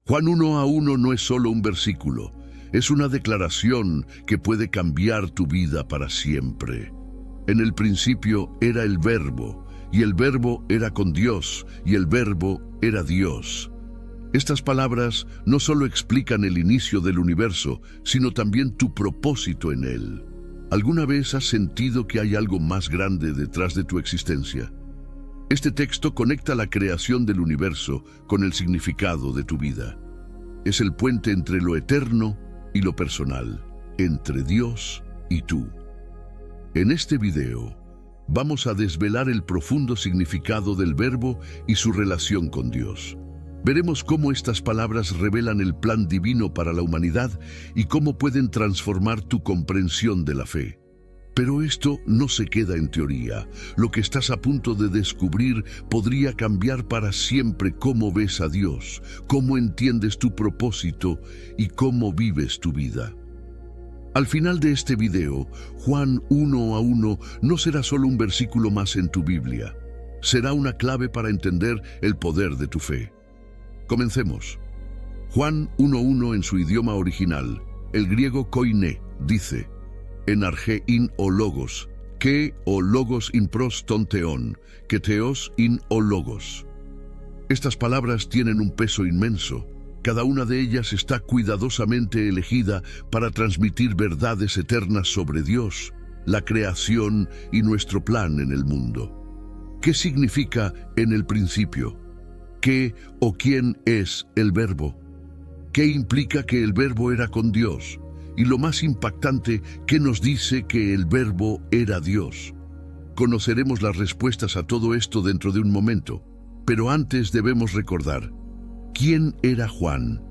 Juan 1:1 no es solo un versículo, es una declaración que puede cambiar tu vida para siempre. En el principio era el Verbo, y el Verbo era con Dios, y el Verbo era Dios. Estas palabras no solo explican el inicio del universo, sino también tu propósito en él. ¿Alguna vez has sentido que hay algo más grande detrás de tu existencia? Este texto conecta la creación del universo con el significado de tu vida. Es el puente entre lo eterno y lo personal, entre Dios y tú. En este video, vamos a desvelar el profundo significado del Verbo y su relación con Dios. Veremos cómo estas palabras revelan el plan divino para la humanidad y cómo pueden transformar tu comprensión de la fe. Pero esto no se queda en teoría. Lo que estás a punto de descubrir podría cambiar para siempre cómo ves a Dios, cómo entiendes tu propósito y cómo vives tu vida. Al final de este video, Juan 1:1 no será solo un versículo más en tu Biblia. Será una clave para entender el poder de tu fe. Comencemos. Juan 1:1 en su idioma original, el griego koiné, dice: en arge in o logos, que o logos in pros ton theon, que theos in o logos. Estas palabras tienen un peso inmenso. Cada una de ellas está cuidadosamente elegida para transmitir verdades eternas sobre Dios, la creación y nuestro plan en el mundo. ¿Qué significa en el principio? ¿Qué o quién es el Verbo? ¿Qué implica que el Verbo era con Dios? Y lo más impactante, ¿qué nos dice que el Verbo era Dios? Conoceremos las respuestas a todo esto dentro de un momento, pero antes debemos recordar, ¿quién era Juan?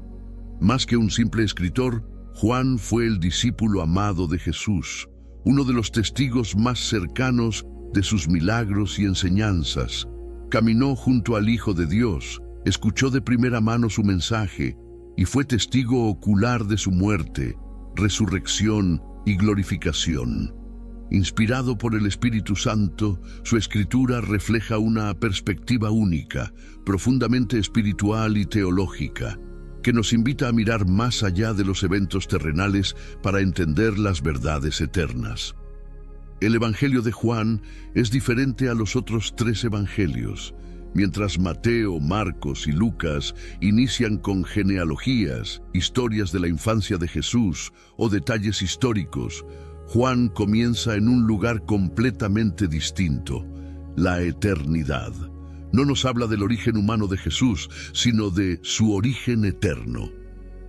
Más que un simple escritor, Juan fue el discípulo amado de Jesús, uno de los testigos más cercanos de sus milagros y enseñanzas. Caminó junto al Hijo de Dios, escuchó de primera mano su mensaje y fue testigo ocular de su muerte, resurrección y glorificación. Inspirado por el Espíritu Santo, su escritura refleja una perspectiva única, profundamente espiritual y teológica, que nos invita a mirar más allá de los eventos terrenales para entender las verdades eternas. El Evangelio de Juan es diferente a los otros 3 evangelios. Mientras Mateo, Marcos y Lucas inician con genealogías, historias de la infancia de Jesús o detalles históricos, Juan comienza en un lugar completamente distinto, la eternidad. No nos habla del origen humano de Jesús, sino de su origen eterno.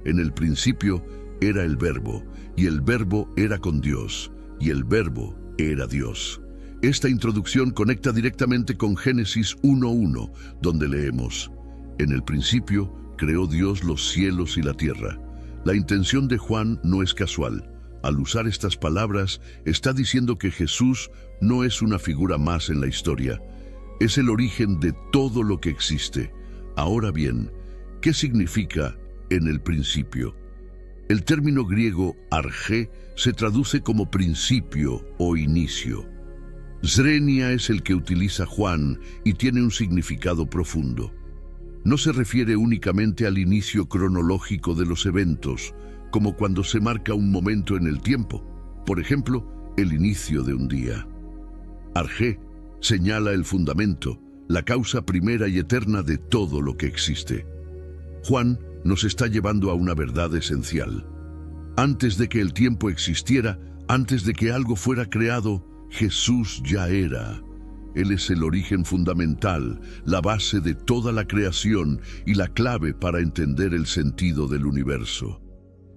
En el principio era el Verbo, y el Verbo era con Dios, y el Verbo era Dios. Esta introducción conecta directamente con Génesis 1:1, donde leemos: en el principio creó Dios los cielos y la tierra. La intención de Juan no es casual. Al usar estas palabras, está diciendo que Jesús no es una figura más en la historia. Es el origen de todo lo que existe. Ahora bien, ¿qué significa en el principio? El término griego arge se traduce como principio o inicio. Zrenia es el que utiliza Juan y tiene un significado profundo. No se refiere únicamente al inicio cronológico de los eventos, como cuando se marca un momento en el tiempo, por ejemplo, el inicio de un día. Arge señala el fundamento, la causa primera y eterna de todo lo que existe. Juan nos está llevando a una verdad esencial. Antes de que el tiempo existiera, antes de que algo fuera creado, Jesús ya era. Él es el origen fundamental, la base de toda la creación y la clave para entender el sentido del universo.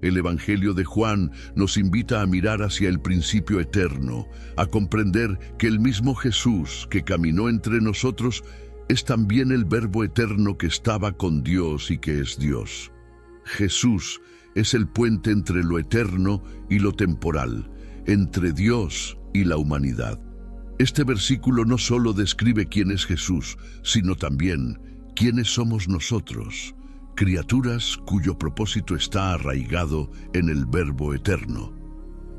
El Evangelio de Juan nos invita a mirar hacia el principio eterno, a comprender que el mismo Jesús que caminó entre nosotros es también el Verbo eterno que estaba con Dios y que es Dios. Jesús es el puente entre lo eterno y lo temporal, entre Dios y la humanidad. Este versículo no solo describe quién es Jesús, sino también quiénes somos nosotros, criaturas cuyo propósito está arraigado en el Verbo eterno.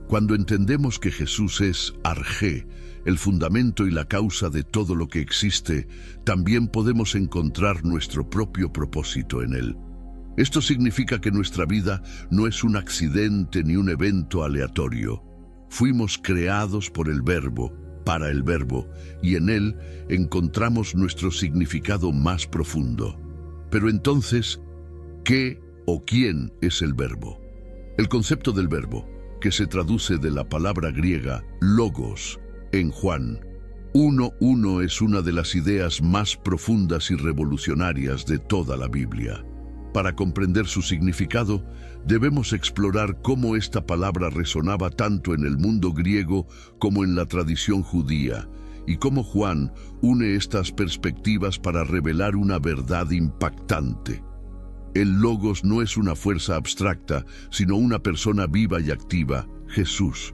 Cuando entendemos que Jesús es arge, el fundamento y la causa de todo lo que existe, también podemos encontrar nuestro propio propósito en él. Esto significa que nuestra vida no es un accidente ni un evento aleatorio. Fuimos creados por el Verbo, para el Verbo, y en él encontramos nuestro significado más profundo. Pero entonces, ¿qué o quién es el Verbo? El concepto del Verbo, que se traduce de la palabra griega logos, en Juan 1:1 es una de las ideas más profundas y revolucionarias de toda la Biblia. Para comprender su significado, debemos explorar cómo esta palabra resonaba tanto en el mundo griego como en la tradición judía, y cómo Juan une estas perspectivas para revelar una verdad impactante. El Logos no es una fuerza abstracta, sino una persona viva y activa, Jesús.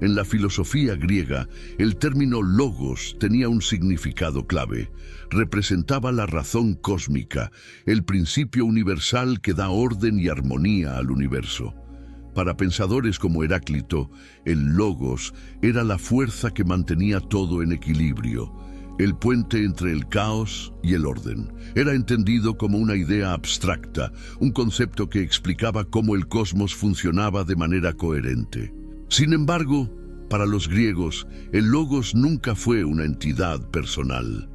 En la filosofía griega, el término logos tenía un significado clave. Representaba la razón cósmica, el principio universal que da orden y armonía al universo. Para pensadores como Heráclito, el logos era la fuerza que mantenía todo en equilibrio, el puente entre el caos y el orden. Era entendido como una idea abstracta, un concepto que explicaba cómo el cosmos funcionaba de manera coherente. Sin embargo, para los griegos, el logos nunca fue una entidad personal.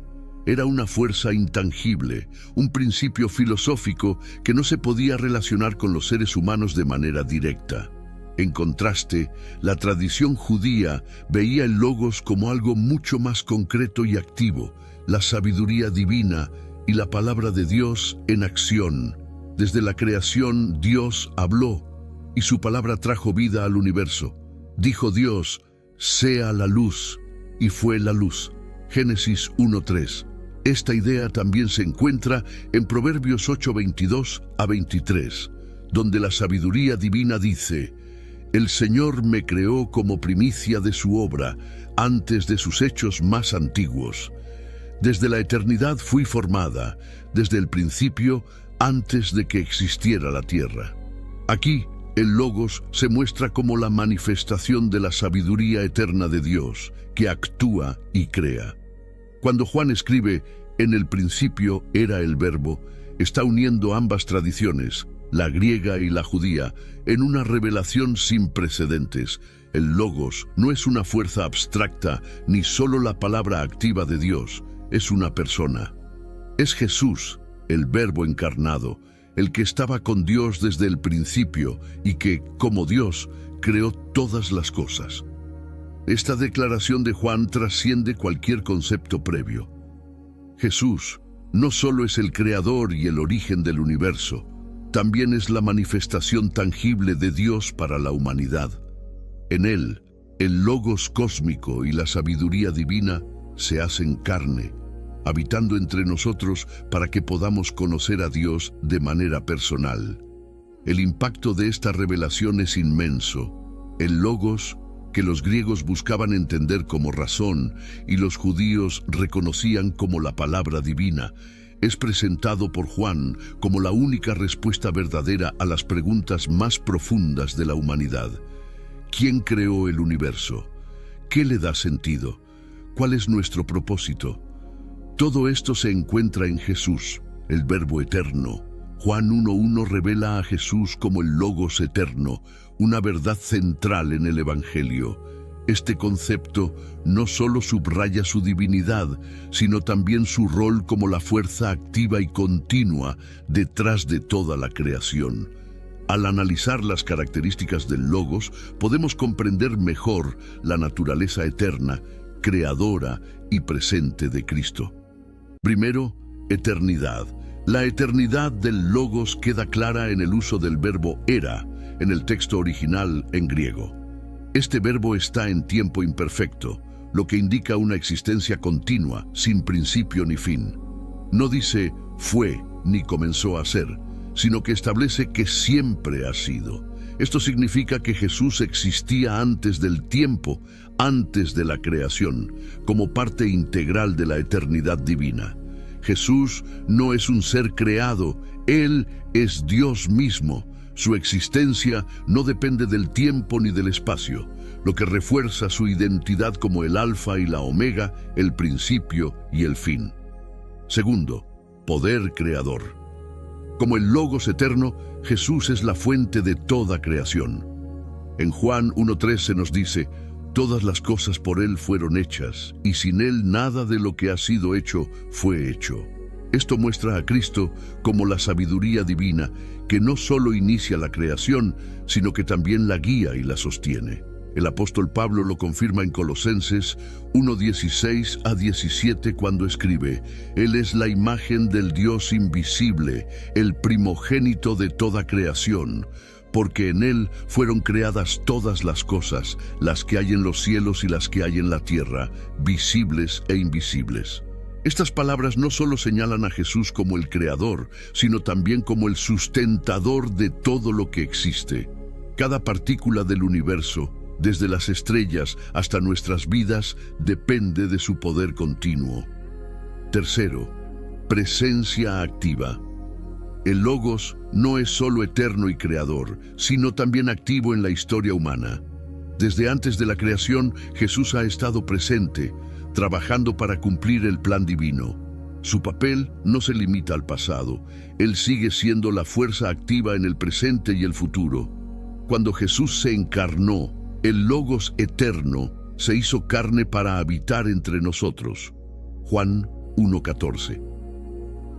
Era una fuerza intangible, un principio filosófico que no se podía relacionar con los seres humanos de manera directa. En contraste, la tradición judía veía el logos como algo mucho más concreto y activo, la sabiduría divina y la palabra de Dios en acción. Desde la creación, Dios habló y su palabra trajo vida al universo. Dijo Dios, sea la luz, y fue la luz. Génesis 1:3. Esta idea también se encuentra en Proverbios 8:22 a 23, donde la sabiduría divina dice, el Señor me creó como primicia de su obra, antes de sus hechos más antiguos. Desde la eternidad fui formada, desde el principio, antes de que existiera la tierra. Aquí, el Logos se muestra como la manifestación de la sabiduría eterna de Dios, que actúa y crea. Cuando Juan escribe, en el principio era el Verbo, está uniendo ambas tradiciones, la griega y la judía, en una revelación sin precedentes. El Logos no es una fuerza abstracta, ni solo la palabra activa de Dios, es una persona. Es Jesús, el Verbo encarnado, el que estaba con Dios desde el principio y que, como Dios, creó todas las cosas. Esta declaración de Juan trasciende cualquier concepto previo. Jesús no solo es el creador y el origen del universo, también es la manifestación tangible de Dios para la humanidad. En él, el Logos cósmico y la sabiduría divina se hacen carne, habitando entre nosotros para que podamos conocer a Dios de manera personal. El impacto de esta revelación es inmenso. El Logos, que los griegos buscaban entender como razón y los judíos reconocían como la palabra divina, es presentado por Juan como la única respuesta verdadera a las preguntas más profundas de la humanidad. ¿Quién creó el universo? ¿Qué le da sentido? ¿Cuál es nuestro propósito? Todo esto se encuentra en Jesús, el Verbo eterno. Juan 1:1 revela a Jesús como el Logos eterno, una verdad central en el Evangelio. Este concepto no solo subraya su divinidad, sino también su rol como la fuerza activa y continua detrás de toda la creación. Al analizar las características del Logos, podemos comprender mejor la naturaleza eterna, creadora y presente de Cristo. Primero, eternidad. La eternidad del Logos queda clara en el uso del verbo era, en el texto original en griego. Este verbo está en tiempo imperfecto, lo que indica una existencia continua, sin principio ni fin. No dice fue ni comenzó a ser, sino que establece que siempre ha sido. Esto significa que Jesús existía antes del tiempo, antes de la creación, como parte integral de la eternidad divina. Jesús no es un ser creado, Él es Dios mismo. Su existencia no depende del tiempo ni del espacio, lo que refuerza su identidad como el alfa y la omega, el principio y el fin. Segundo, poder creador. Como el Logos eterno, Jesús es la fuente de toda creación. En Juan 1:3 se nos dice: todas las cosas por Él fueron hechas, y sin Él nada de lo que ha sido hecho fue hecho. Esto muestra a Cristo como la sabiduría divina, que no solo inicia la creación, sino que también la guía y la sostiene. El apóstol Pablo lo confirma en Colosenses 1:16-17 cuando escribe: Él es la imagen del Dios invisible, el primogénito de toda creación, porque en Él fueron creadas todas las cosas, las que hay en los cielos y las que hay en la tierra, visibles e invisibles. Estas palabras no solo señalan a Jesús como el creador, sino también como el sustentador de todo lo que existe. Cada partícula del universo, desde las estrellas hasta nuestras vidas, depende de su poder continuo. Tercero, presencia activa. El Logos no es solo eterno y creador, sino también activo en la historia humana. Desde antes de la creación, Jesús ha estado presente, trabajando para cumplir el plan divino. Su papel no se limita al pasado. Él sigue siendo la fuerza activa en el presente y el futuro. Cuando Jesús se encarnó, el Logos eterno se hizo carne para habitar entre nosotros. Juan 1:14.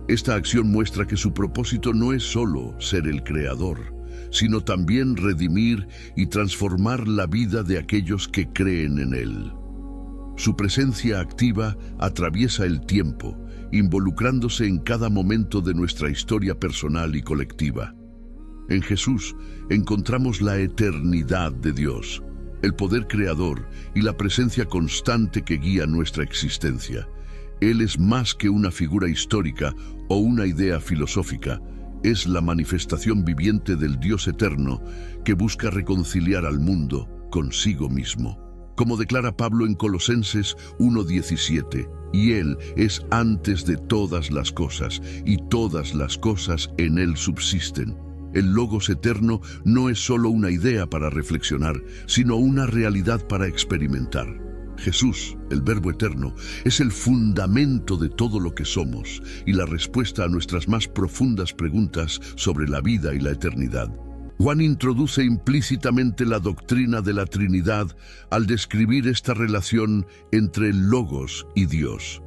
Esta acción muestra que su propósito no es solo ser el creador, sino también redimir y transformar la vida de aquellos que creen en Él. Su presencia activa atraviesa el tiempo, involucrándose en cada momento de nuestra historia personal y colectiva. En Jesús encontramos la eternidad de Dios, el poder creador y la presencia constante que guía nuestra existencia. Él es más que una figura histórica o una idea filosófica. Es la manifestación viviente del Dios eterno que busca reconciliar al mundo consigo mismo. Como declara Pablo en Colosenses 1:17, y Él es antes de todas las cosas, y todas las cosas en Él subsisten. El Logos eterno no es solo una idea para reflexionar, sino una realidad para experimentar. Jesús, el Verbo eterno, es el fundamento de todo lo que somos y la respuesta a nuestras más profundas preguntas sobre la vida y la eternidad. Juan introduce implícitamente la doctrina de la Trinidad al describir esta relación entre el Logos y Dios.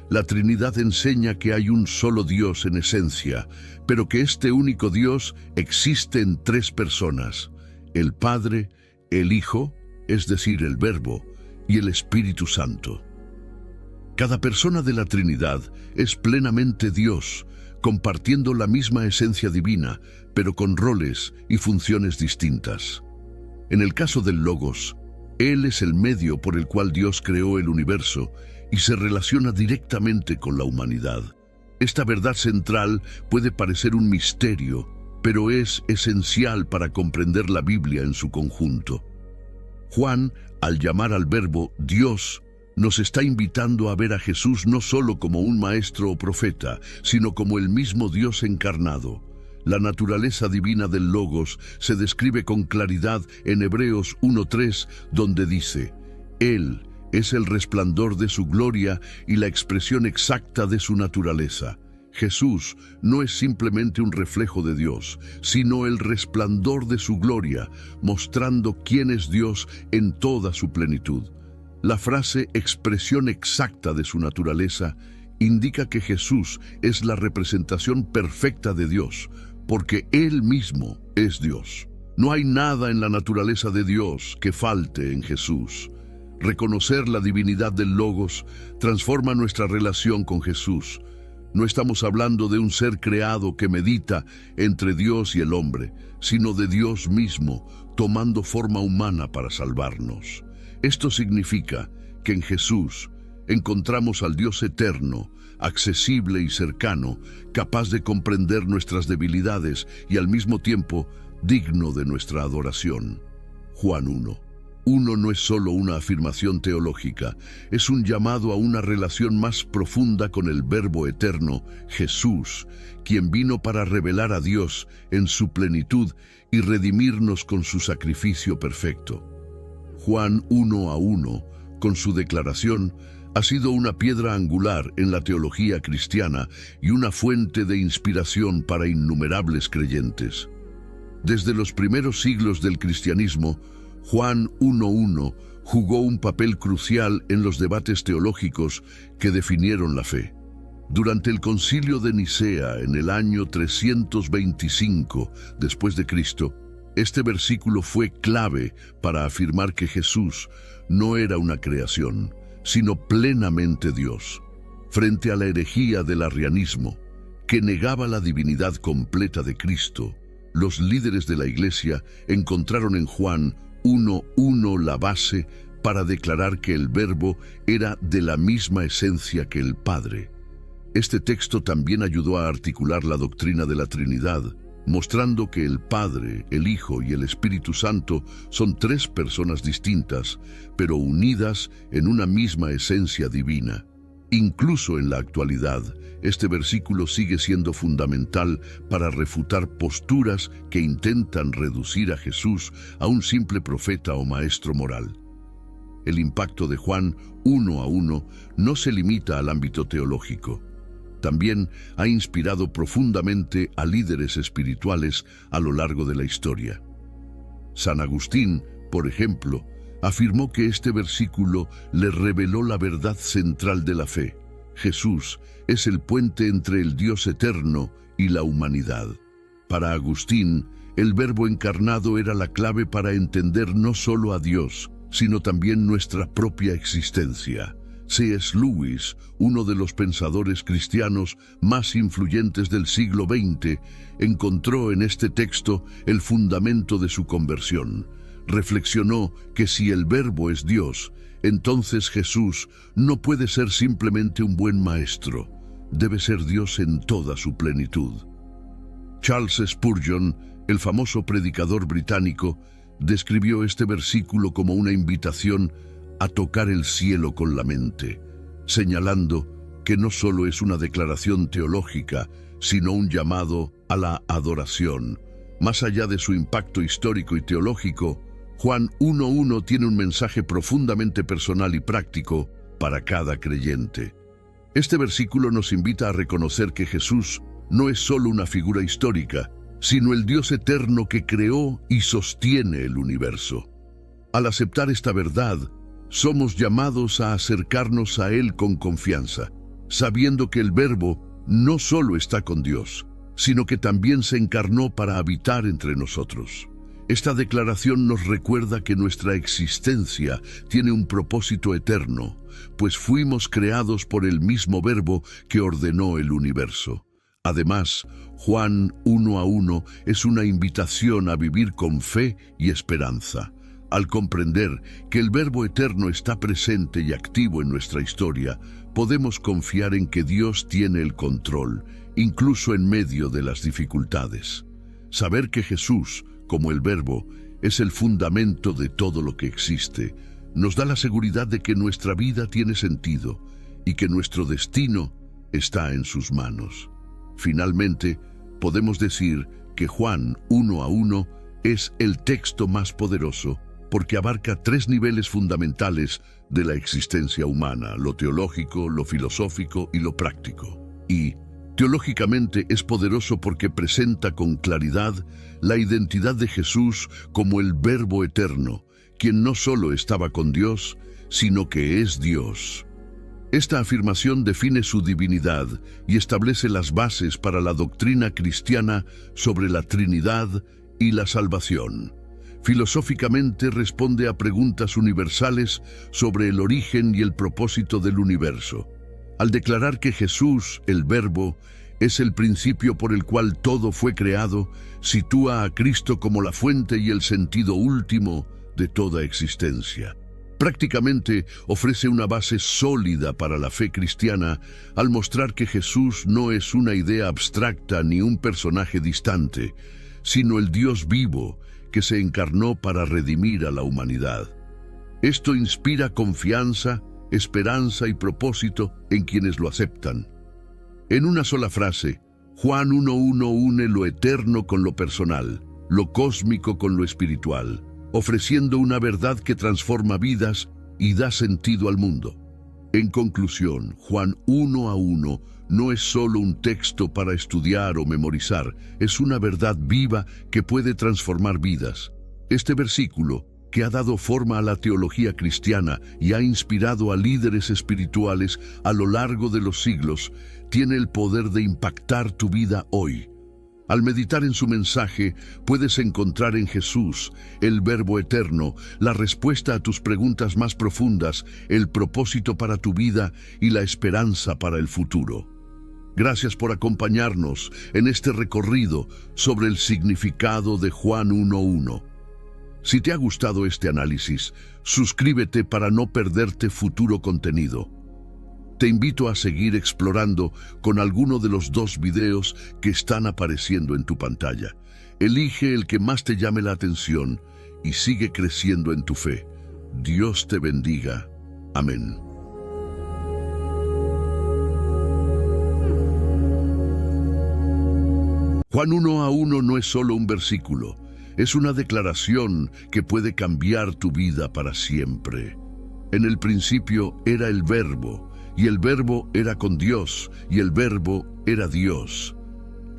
La Trinidad enseña que hay un solo Dios en esencia, pero que este único Dios existe en tres personas: el Padre, el Hijo, es decir, el Verbo, y el Espíritu Santo. Cada persona de la Trinidad es plenamente Dios, compartiendo la misma esencia divina, pero con roles y funciones distintas. En el caso del Logos, Él es el medio por el cual Dios creó el universo y se relaciona directamente con la humanidad. Esta verdad central puede parecer un misterio, pero es esencial para comprender la Biblia en su conjunto. Juan, al llamar al Verbo Dios, nos está invitando a ver a Jesús no solo como un maestro o profeta, sino como el mismo Dios encarnado. La naturaleza divina del Logos se describe con claridad en Hebreos 1:3, donde dice: Él es el resplandor de su gloria y la expresión exacta de su naturaleza. Jesús no es simplemente un reflejo de Dios, sino el resplandor de su gloria, mostrando quién es Dios en toda su plenitud. La frase expresión exacta de su naturaleza indica que Jesús es la representación perfecta de Dios, porque Él mismo es Dios. No hay nada en la naturaleza de Dios que falte en Jesús. Reconocer la divinidad del Logos transforma nuestra relación con Jesús. No estamos hablando de un ser creado que medita entre Dios y el hombre, sino de Dios mismo, tomando forma humana para salvarnos. Esto significa que en Jesús encontramos al Dios eterno, accesible y cercano, capaz de comprender nuestras debilidades y al mismo tiempo digno de nuestra adoración. Juan 1. Uno no es solo una afirmación teológica, es un llamado a una relación más profunda con el Verbo eterno, Jesús, quien vino para revelar a Dios en su plenitud y redimirnos con su sacrificio perfecto. Juan 1:1, con su declaración, ha sido una piedra angular en la teología cristiana y una fuente de inspiración para innumerables creyentes. Desde los primeros siglos del cristianismo, Juan 1:1 jugó un papel crucial en los debates teológicos que definieron la fe. Durante el Concilio de Nicea en el año 325 después de Cristo, este versículo fue clave para afirmar que Jesús no era una creación, sino plenamente Dios. Frente a la herejía del arrianismo, que negaba la divinidad completa de Cristo, los líderes de la Iglesia encontraron en Juan 1:1 la base para declarar que el Verbo era de la misma esencia que el Padre. Este texto también ayudó a articular la doctrina de la Trinidad, mostrando que el Padre, el Hijo y el Espíritu Santo son tres personas distintas, pero unidas en una misma esencia divina. Incluso en la actualidad, este versículo sigue siendo fundamental para refutar posturas que intentan reducir a Jesús a un simple profeta o maestro moral. El impacto de Juan 1:1 no se limita al ámbito teológico. También ha inspirado profundamente a líderes espirituales a lo largo de la historia. San Agustín, por ejemplo, afirmó que este versículo le reveló la verdad central de la fe. Jesús es el puente entre el Dios eterno y la humanidad. Para Agustín, el Verbo encarnado era la clave para entender no solo a Dios, sino también nuestra propia existencia. C.S. Lewis, uno de los pensadores cristianos más influyentes del siglo XX, encontró en este texto el fundamento de su conversión. Reflexionó que si el Verbo es Dios, entonces Jesús no puede ser simplemente un buen maestro, debe ser Dios en toda su plenitud. Charles Spurgeon, el famoso predicador británico, describió este versículo como una invitación a tocar el cielo con la mente, señalando que no solo es una declaración teológica, sino un llamado a la adoración. Más allá de su impacto histórico y teológico, Juan 1:1 tiene un mensaje profundamente personal y práctico para cada creyente. Este versículo nos invita a reconocer que Jesús no es solo una figura histórica, sino el Dios eterno que creó y sostiene el universo. Al aceptar esta verdad, somos llamados a acercarnos a Él con confianza, sabiendo que el Verbo no solo está con Dios, sino que también se encarnó para habitar entre nosotros. Esta declaración nos recuerda que nuestra existencia tiene un propósito eterno, pues fuimos creados por el mismo Verbo que ordenó el universo. Además, Juan 1:1 es una invitación a vivir con fe y esperanza. Al comprender que el Verbo eterno está presente y activo en nuestra historia, podemos confiar en que Dios tiene el control, incluso en medio de las dificultades. Saber que Jesús, como el Verbo, es el fundamento de todo lo que existe, nos da la seguridad de que nuestra vida tiene sentido y que nuestro destino está en sus manos. Finalmente, podemos decir que Juan 1:1 es el texto más poderoso porque abarca tres niveles fundamentales de la existencia humana: lo teológico, lo filosófico y lo práctico. Y teológicamente es poderoso porque presenta con claridad la identidad de Jesús como el Verbo eterno, quien no solo estaba con Dios, sino que es Dios. Esta afirmación define su divinidad y establece las bases para la doctrina cristiana sobre la Trinidad y la salvación. Filosóficamente responde a preguntas universales sobre el origen y el propósito del universo. Al declarar que Jesús, el Verbo, es el principio por el cual todo fue creado, sitúa a Cristo como la fuente y el sentido último de toda existencia. Prácticamente ofrece una base sólida para la fe cristiana al mostrar que Jesús no es una idea abstracta ni un personaje distante, sino el Dios vivo que se encarnó para redimir a la humanidad. Esto inspira confianza, esperanza y propósito en quienes lo aceptan. En una sola frase, Juan 1:1 une lo eterno con lo personal, lo cósmico con lo espiritual, ofreciendo una verdad que transforma vidas y da sentido al mundo. En conclusión, Juan 1:1 no es solo un texto para estudiar o memorizar, es una verdad viva que puede transformar vidas. Este versículo, que ha dado forma a la teología cristiana y ha inspirado a líderes espirituales a lo largo de los siglos, tiene el poder de impactar tu vida hoy. Al meditar en su mensaje, puedes encontrar en Jesús, el Verbo eterno, la respuesta a tus preguntas más profundas, el propósito para tu vida y la esperanza para el futuro. Gracias por acompañarnos en este recorrido sobre el significado de Juan 1:1. Si te ha gustado este análisis, suscríbete para no perderte futuro contenido. Te invito a seguir explorando con alguno de los 2 videos que están apareciendo en tu pantalla. Elige el que más te llame la atención y sigue creciendo en tu fe. Dios te bendiga. Amén. Juan 1:1 no es solo un versículo, es una declaración que puede cambiar tu vida para siempre. En el principio era el Verbo, y el Verbo era con Dios, y el Verbo era Dios.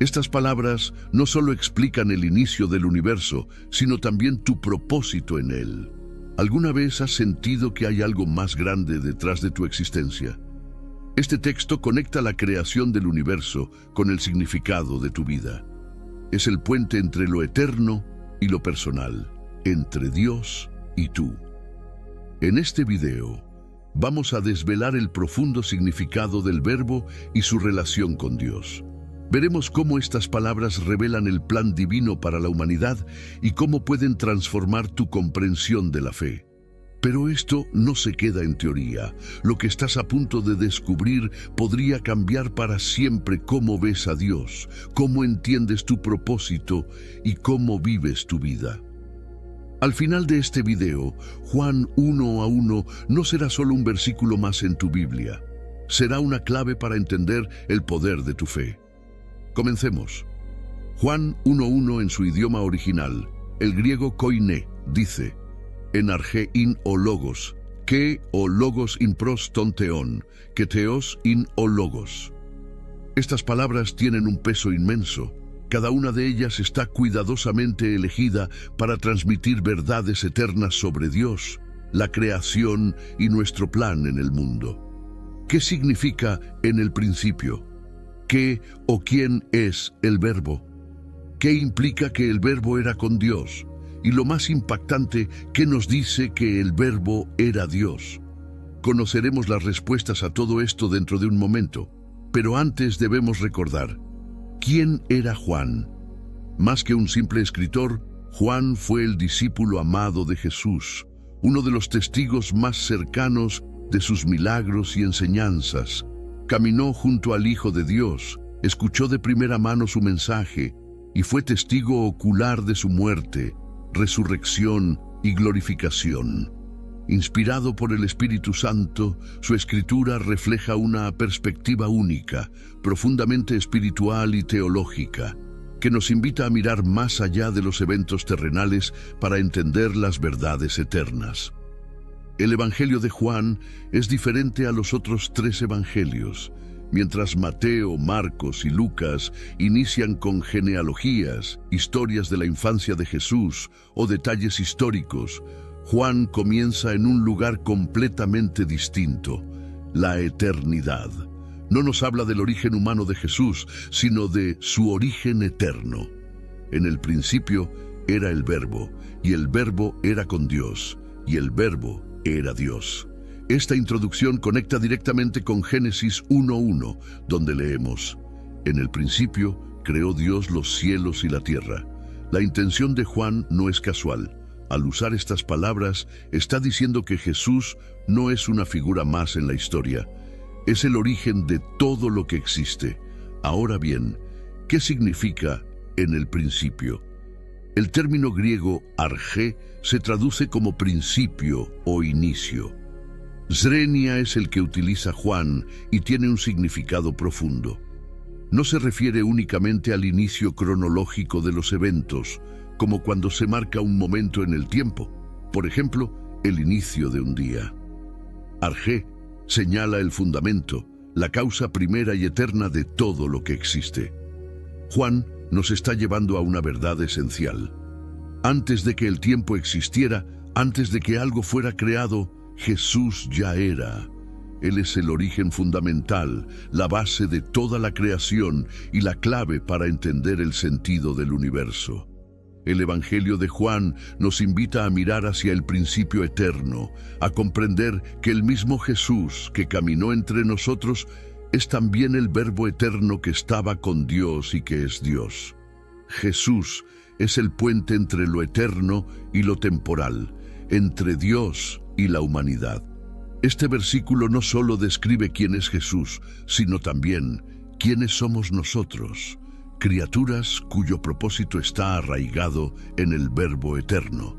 Estas palabras no solo explican el inicio del universo, sino también tu propósito en él. ¿Alguna vez has sentido que hay algo más grande detrás de tu existencia? Este texto conecta la creación del universo con el significado de tu vida. Es el puente entre lo eterno y lo personal, entre Dios y tú. En este video, vamos a desvelar el profundo significado del Verbo y su relación con Dios. Veremos cómo estas palabras revelan el plan divino para la humanidad y cómo pueden transformar tu comprensión de la fe. Pero esto no se queda en teoría. Lo que estás a punto de descubrir podría cambiar para siempre cómo ves a Dios, cómo entiendes tu propósito y cómo vives tu vida. Al final de este video, Juan 1:1 no será solo un versículo más en tu Biblia. Será una clave para entender el poder de tu fe. Comencemos. Juan 1:1 en su idioma original, el griego koiné, dice, en arché in o logos, que o logos in pros ton theon, que theos in o logos. Estas palabras tienen un peso inmenso. Cada una de ellas está cuidadosamente elegida para transmitir verdades eternas sobre Dios, la creación y nuestro plan en el mundo. ¿Qué significa en el principio? ¿Qué o quién es el Verbo? ¿Qué implica que el Verbo era con Dios? Y lo más impactante, ¿qué nos dice que el Verbo era Dios? Conoceremos las respuestas a todo esto dentro de un momento, pero antes debemos recordar, ¿quién era Juan? Más que un simple escritor, Juan fue el discípulo amado de Jesús, uno de los testigos más cercanos de sus milagros y enseñanzas. Caminó junto al Hijo de Dios, escuchó de primera mano su mensaje y fue testigo ocular de su muerte, resurrección y glorificación. Inspirado por el Espíritu Santo, su escritura refleja una perspectiva única, profundamente espiritual y teológica, que nos invita a mirar más allá de los eventos terrenales para entender las verdades eternas. El Evangelio de Juan es diferente a los otros 3 evangelios. Mientras Mateo, Marcos y Lucas inician con genealogías, historias de la infancia de Jesús o detalles históricos, Juan comienza en un lugar completamente distinto, la eternidad. No nos habla del origen humano de Jesús, sino de su origen eterno. En el principio era el Verbo, y el Verbo era con Dios, y el Verbo era Dios. Esta introducción conecta directamente con Génesis 1:1, donde leemos, en el principio creó Dios los cielos y la tierra. La intención de Juan no es casual. Al usar estas palabras, está diciendo que Jesús no es una figura más en la historia. Es el origen de todo lo que existe. Ahora bien, ¿qué significa en el principio? El término griego arché se traduce como principio o inicio. Zrenia es el que utiliza Juan y tiene un significado profundo. No se refiere únicamente al inicio cronológico de los eventos, como cuando se marca un momento en el tiempo, por ejemplo, el inicio de un día. Arché Señala el fundamento, la causa primera y eterna de todo lo que existe. Juan nos está llevando a una verdad esencial. Antes de que el tiempo existiera, antes de que algo fuera creado, Jesús ya era. Él es el origen fundamental, la base de toda la creación y la clave para entender el sentido del universo. El Evangelio de Juan nos invita a mirar hacia el principio eterno, a comprender que el mismo Jesús que caminó entre nosotros es también el Verbo eterno que estaba con Dios y que es Dios. Jesús es el puente entre lo eterno y lo temporal, entre Dios y la humanidad. Este versículo no solo describe quién es Jesús, sino también quiénes somos nosotros, criaturas cuyo propósito está arraigado en el Verbo eterno.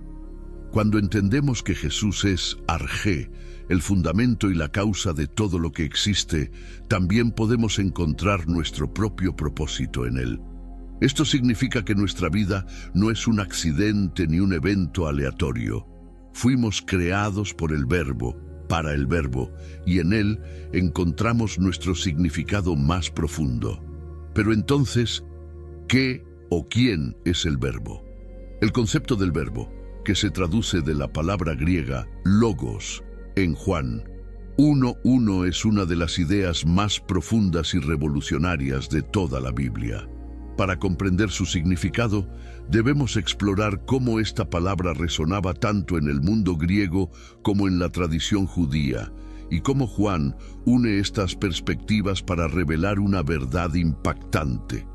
Cuando entendemos que Jesús es Arjé, el fundamento y la causa de todo lo que existe, también podemos encontrar nuestro propio propósito en él. Esto significa que nuestra vida no es un accidente ni un evento aleatorio. Fuimos creados por el Verbo, para el Verbo, y en él encontramos nuestro significado más profundo. Pero entonces, ¿qué o quién es el Verbo? El concepto del Verbo, que se traduce de la palabra griega logos, en Juan 1:1 es una de las ideas más profundas y revolucionarias de toda la Biblia. Para comprender su significado, debemos explorar cómo esta palabra resonaba tanto en el mundo griego como en la tradición judía, y cómo Juan une estas perspectivas para revelar una verdad impactante.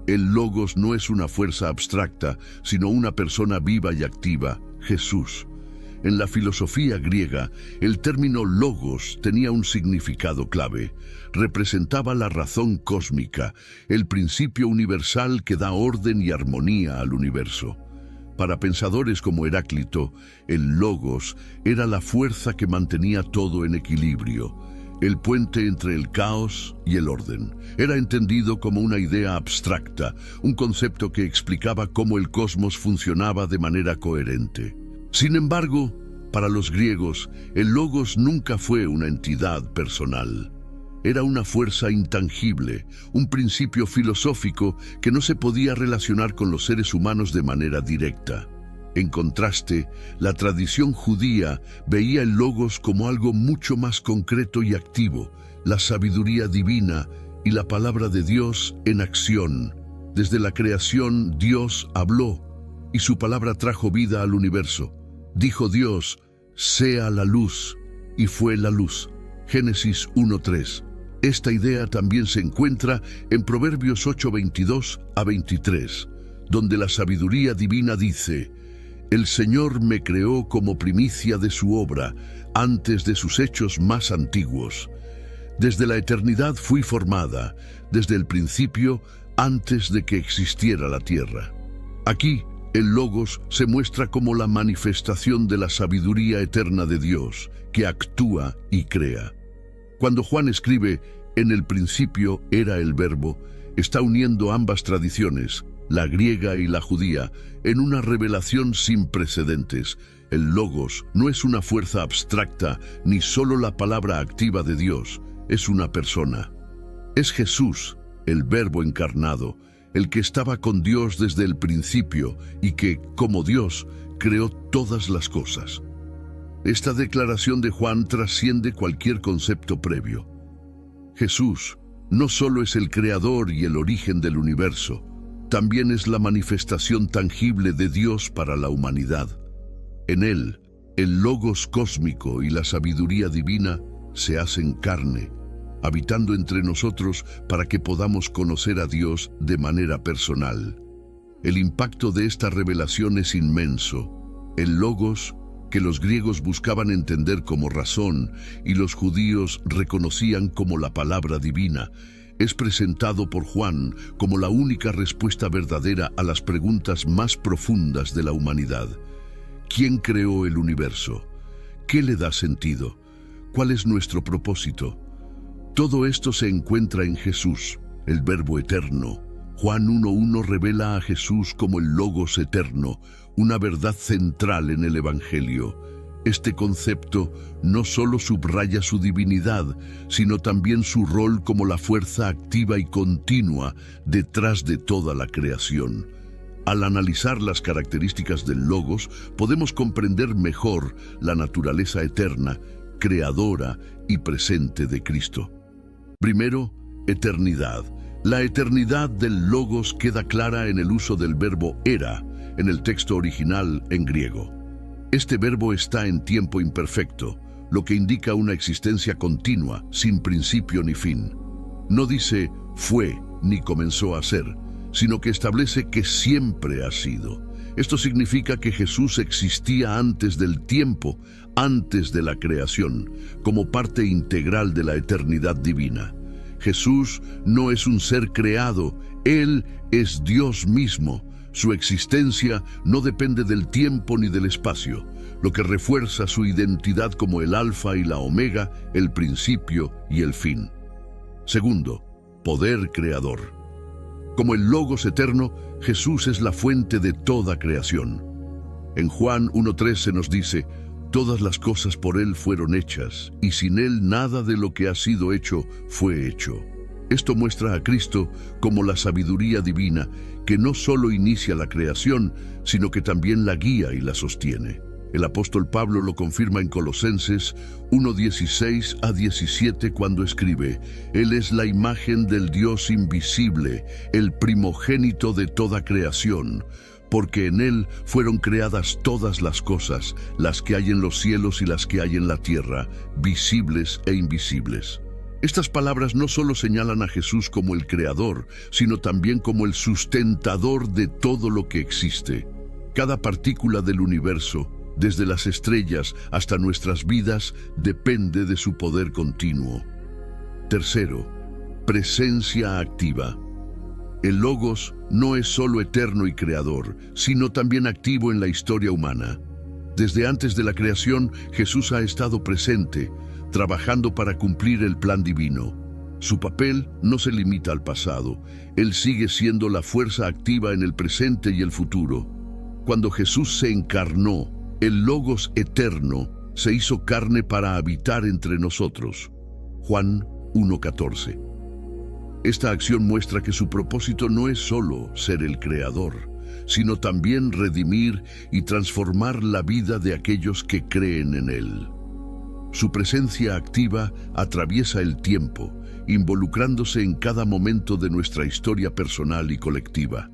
El Logos no es una fuerza abstracta, sino una persona viva y activa, Jesús. En la filosofía griega, el término logos tenía un significado clave. Representaba la razón cósmica, el principio universal que da orden y armonía al universo. Para pensadores como Heráclito, el logos era la fuerza que mantenía todo en equilibrio, el puente entre el caos y el orden. Era entendido como una idea abstracta, un concepto que explicaba cómo el cosmos funcionaba de manera coherente. Sin embargo, para los griegos, el logos nunca fue una entidad personal. Era una fuerza intangible, un principio filosófico que no se podía relacionar con los seres humanos de manera directa. En contraste, la tradición judía veía el logos como algo mucho más concreto y activo, la sabiduría divina y la palabra de Dios en acción. Desde la creación, Dios habló y su palabra trajo vida al universo. Dijo Dios, sea la luz, y fue la luz. Génesis 1:3. Esta idea también se encuentra en Proverbios 8:22 a 23, donde la sabiduría divina dice, el Señor me creó como primicia de su obra, antes de sus hechos más antiguos. Desde la eternidad fui formada, desde el principio, antes de que existiera la tierra. Aquí, el Logos se muestra como la manifestación de la sabiduría eterna de Dios, que actúa y crea. Cuando Juan escribe, en el principio era el Verbo, está uniendo ambas tradiciones, la griega y la judía, en una revelación sin precedentes. El Logos no es una fuerza abstracta, ni solo la palabra activa de Dios, es una persona. Es Jesús, el Verbo encarnado, el que estaba con Dios desde el principio y que, como Dios, creó todas las cosas. Esta declaración de Juan trasciende cualquier concepto previo. Jesús no solo es el creador y el origen del universo, también es la manifestación tangible de Dios para la humanidad. En él, el Logos cósmico y la sabiduría divina se hacen carne, habitando entre nosotros para que podamos conocer a Dios de manera personal. El impacto de esta revelación es inmenso. El Logos, que los griegos buscaban entender como razón y los judíos reconocían como la palabra divina, es presentado por Juan como la única respuesta verdadera a las preguntas más profundas de la humanidad. ¿Quién creó el universo? ¿Qué le da sentido? ¿Cuál es nuestro propósito? Todo esto se encuentra en Jesús, el Verbo eterno. Juan 1:1 revela a Jesús como el Logos eterno, una verdad central en el Evangelio. Este concepto no solo subraya su divinidad, sino también su rol como la fuerza activa y continua detrás de toda la creación. Al analizar las características del Logos, podemos comprender mejor la naturaleza eterna, creadora y presente de Cristo. Primero, eternidad. La eternidad del Logos queda clara en el uso del verbo era, en el texto original en griego. Este verbo está en tiempo imperfecto, lo que indica una existencia continua, sin principio ni fin. No dice fue ni comenzó a ser, sino que establece que siempre ha sido. Esto significa que Jesús existía antes del tiempo, antes de la creación, como parte integral de la eternidad divina. Jesús no es un ser creado, Él es Dios mismo. Su existencia no depende del tiempo ni del espacio, lo que refuerza su identidad como el Alfa y la Omega, el principio y el fin. Segundo, poder creador. Como el Logos eterno, Jesús es la fuente de toda creación. En Juan 1:3 se nos dice: todas las cosas por Él fueron hechas, y sin Él nada de lo que ha sido hecho fue hecho. Esto muestra a Cristo como la sabiduría divina, que no solo inicia la creación, sino que también la guía y la sostiene. El apóstol Pablo lo confirma en Colosenses 1:16-17 cuando escribe: Él es la imagen del Dios invisible, el primogénito de toda creación, porque en Él fueron creadas todas las cosas, las que hay en los cielos y las que hay en la tierra, visibles e invisibles. Estas palabras no solo señalan a Jesús como el creador, sino también como el sustentador de todo lo que existe. Cada partícula del universo, desde las estrellas hasta nuestras vidas, depende de su poder continuo. Tercero, presencia activa. El Logos no es solo eterno y creador, sino también activo en la historia humana. Desde antes de la creación, Jesús ha estado presente, trabajando para cumplir el plan divino. Su papel no se limita al pasado. Él sigue siendo la fuerza activa en el presente y el futuro. Cuando Jesús se encarnó, el Logos eterno se hizo carne para habitar entre nosotros. Juan 1:14. Esta acción muestra que su propósito no es solo ser el creador, sino también redimir y transformar la vida de aquellos que creen en Él. Su presencia activa atraviesa el tiempo, involucrándose en cada momento de nuestra historia personal y colectiva.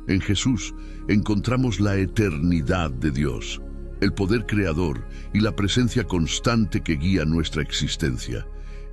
En Jesús encontramos la eternidad de Dios, el poder creador y la presencia constante que guía nuestra existencia.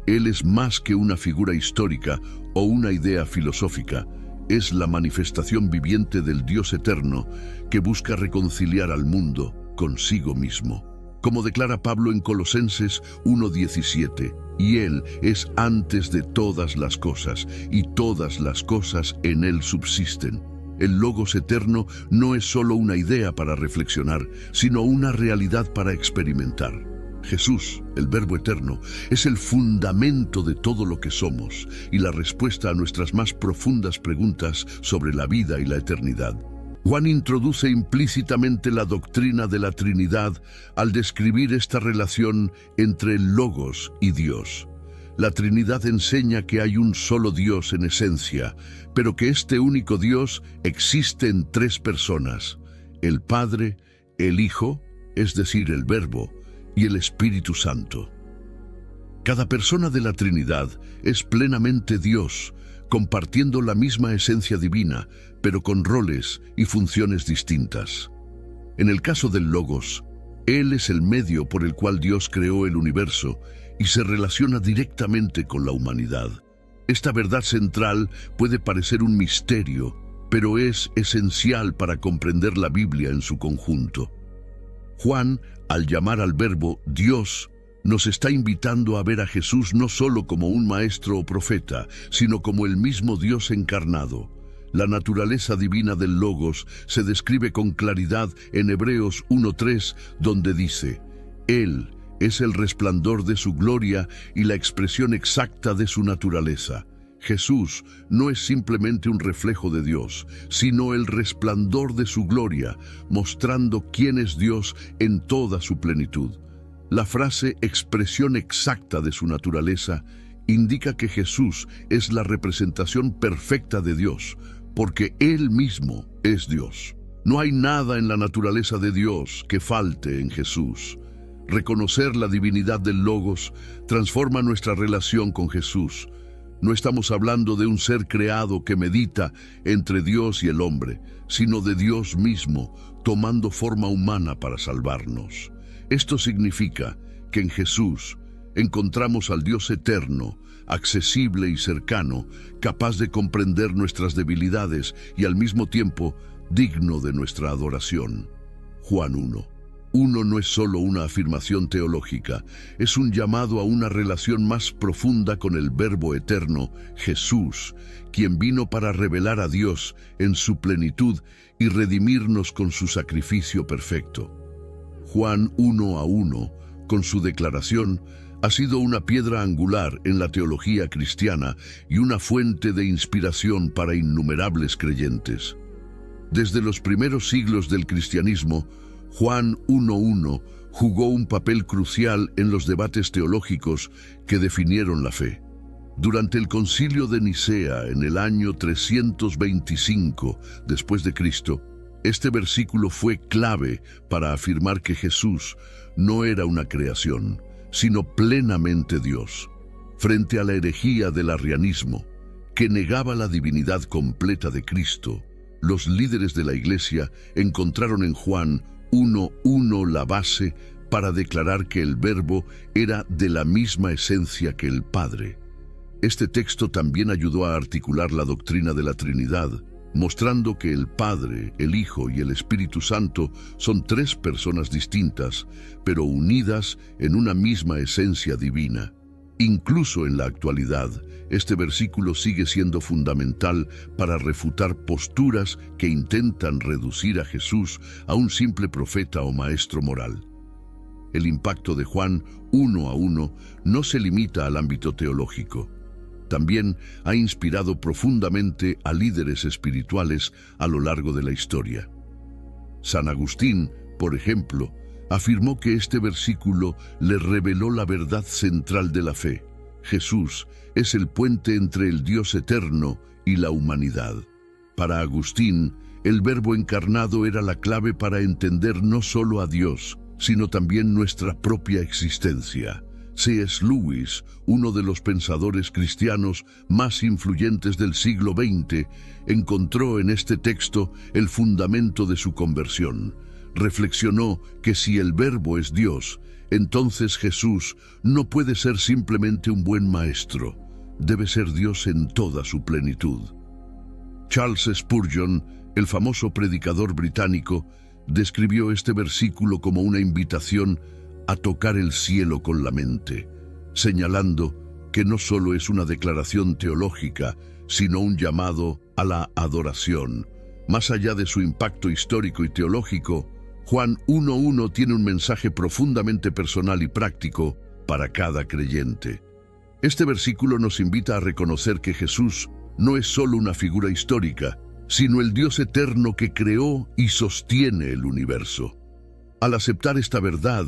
Él es más que una figura histórica o una idea filosófica. Es la manifestación viviente del Dios eterno que busca reconciliar al mundo consigo mismo. Como declara Pablo en Colosenses 1:17, y Él es antes de todas las cosas, y todas las cosas en Él subsisten. El Logos eterno no es solo una idea para reflexionar, sino una realidad para experimentar. Jesús, el Verbo eterno, es el fundamento de todo lo que somos y la respuesta a nuestras más profundas preguntas sobre la vida y la eternidad. Juan introduce implícitamente la doctrina de la Trinidad al describir esta relación entre el Logos y Dios. La Trinidad enseña que hay un solo Dios en esencia, pero que este único Dios existe en tres personas: el Padre, el Hijo, es decir, el Verbo, y el Espíritu Santo. Cada persona de la Trinidad es plenamente Dios, compartiendo la misma esencia divina, pero con roles y funciones distintas. En el caso del Logos, Él es el medio por el cual Dios creó el universo y se relaciona directamente con la humanidad. Esta verdad central puede parecer un misterio, pero es esencial para comprender la Biblia en su conjunto. Juan, al llamar al Verbo Dios, nos está invitando a ver a Jesús no solo como un maestro o profeta, sino como el mismo Dios encarnado. La naturaleza divina del Logos se describe con claridad en Hebreos 1:3, donde dice: Él es el resplandor de su gloria y la expresión exacta de su naturaleza. Jesús no es simplemente un reflejo de Dios, sino el resplandor de su gloria, mostrando quién es Dios en toda su plenitud. La frase expresión exacta de su naturaleza indica que Jesús es la representación perfecta de Dios, porque Él mismo es Dios. No hay nada en la naturaleza de Dios que falte en Jesús. Reconocer la divinidad del Logos transforma nuestra relación con Jesús. No estamos hablando de un ser creado que medita entre Dios y el hombre, sino de Dios mismo tomando forma humana para salvarnos. Esto significa que en Jesús encontramos al Dios eterno, accesible y cercano, capaz de comprender nuestras debilidades y al mismo tiempo digno de nuestra adoración. Juan 1. 1 no es solo una afirmación teológica, es un llamado a una relación más profunda con el Verbo eterno, Jesús, quien vino para revelar a Dios en su plenitud y redimirnos con su sacrificio perfecto. Juan 1:1, con su declaración, ha sido una piedra angular en la teología cristiana y una fuente de inspiración para innumerables creyentes. Desde los primeros siglos del cristianismo, Juan 1:1 jugó un papel crucial en los debates teológicos que definieron la fe. Durante el Concilio de Nicea en el año 325 después de Cristo, este versículo fue clave para afirmar que Jesús no era una creación, sino plenamente Dios. Frente a la herejía del arrianismo, que negaba la divinidad completa de Cristo, los líderes de la Iglesia encontraron en Juan 1:1 la base para declarar que el Verbo era de la misma esencia que el Padre. Este texto también ayudó a articular la doctrina de la Trinidad, mostrando que el Padre, el Hijo y el Espíritu Santo son tres personas distintas, pero unidas en una misma esencia divina. Incluso en la actualidad, este versículo sigue siendo fundamental para refutar posturas que intentan reducir a Jesús a un simple profeta o maestro moral. El impacto de Juan 1:1 no se limita al ámbito teológico. También ha inspirado profundamente a líderes espirituales a lo largo de la historia. San Agustín, por ejemplo, afirmó que este versículo le reveló la verdad central de la fe. Jesús es el puente entre el Dios eterno y la humanidad. Para Agustín, el Verbo encarnado era la clave para entender no solo a Dios, sino también nuestra propia existencia. C.S. Lewis, uno de los pensadores cristianos más influyentes del siglo XX, encontró en este texto el fundamento de su conversión. Reflexionó que si el Verbo es Dios, entonces Jesús no puede ser simplemente un buen maestro, debe ser Dios en toda su plenitud. Charles Spurgeon, el famoso predicador británico, describió este versículo como una invitación a tocar el cielo con la mente, señalando que no solo es una declaración teológica, sino un llamado a la adoración. Más allá de su impacto histórico y teológico, Juan 1:1 tiene un mensaje profundamente personal y práctico para cada creyente. Este versículo nos invita a reconocer que Jesús no es solo una figura histórica, sino el Dios eterno que creó y sostiene el universo. Al aceptar esta verdad,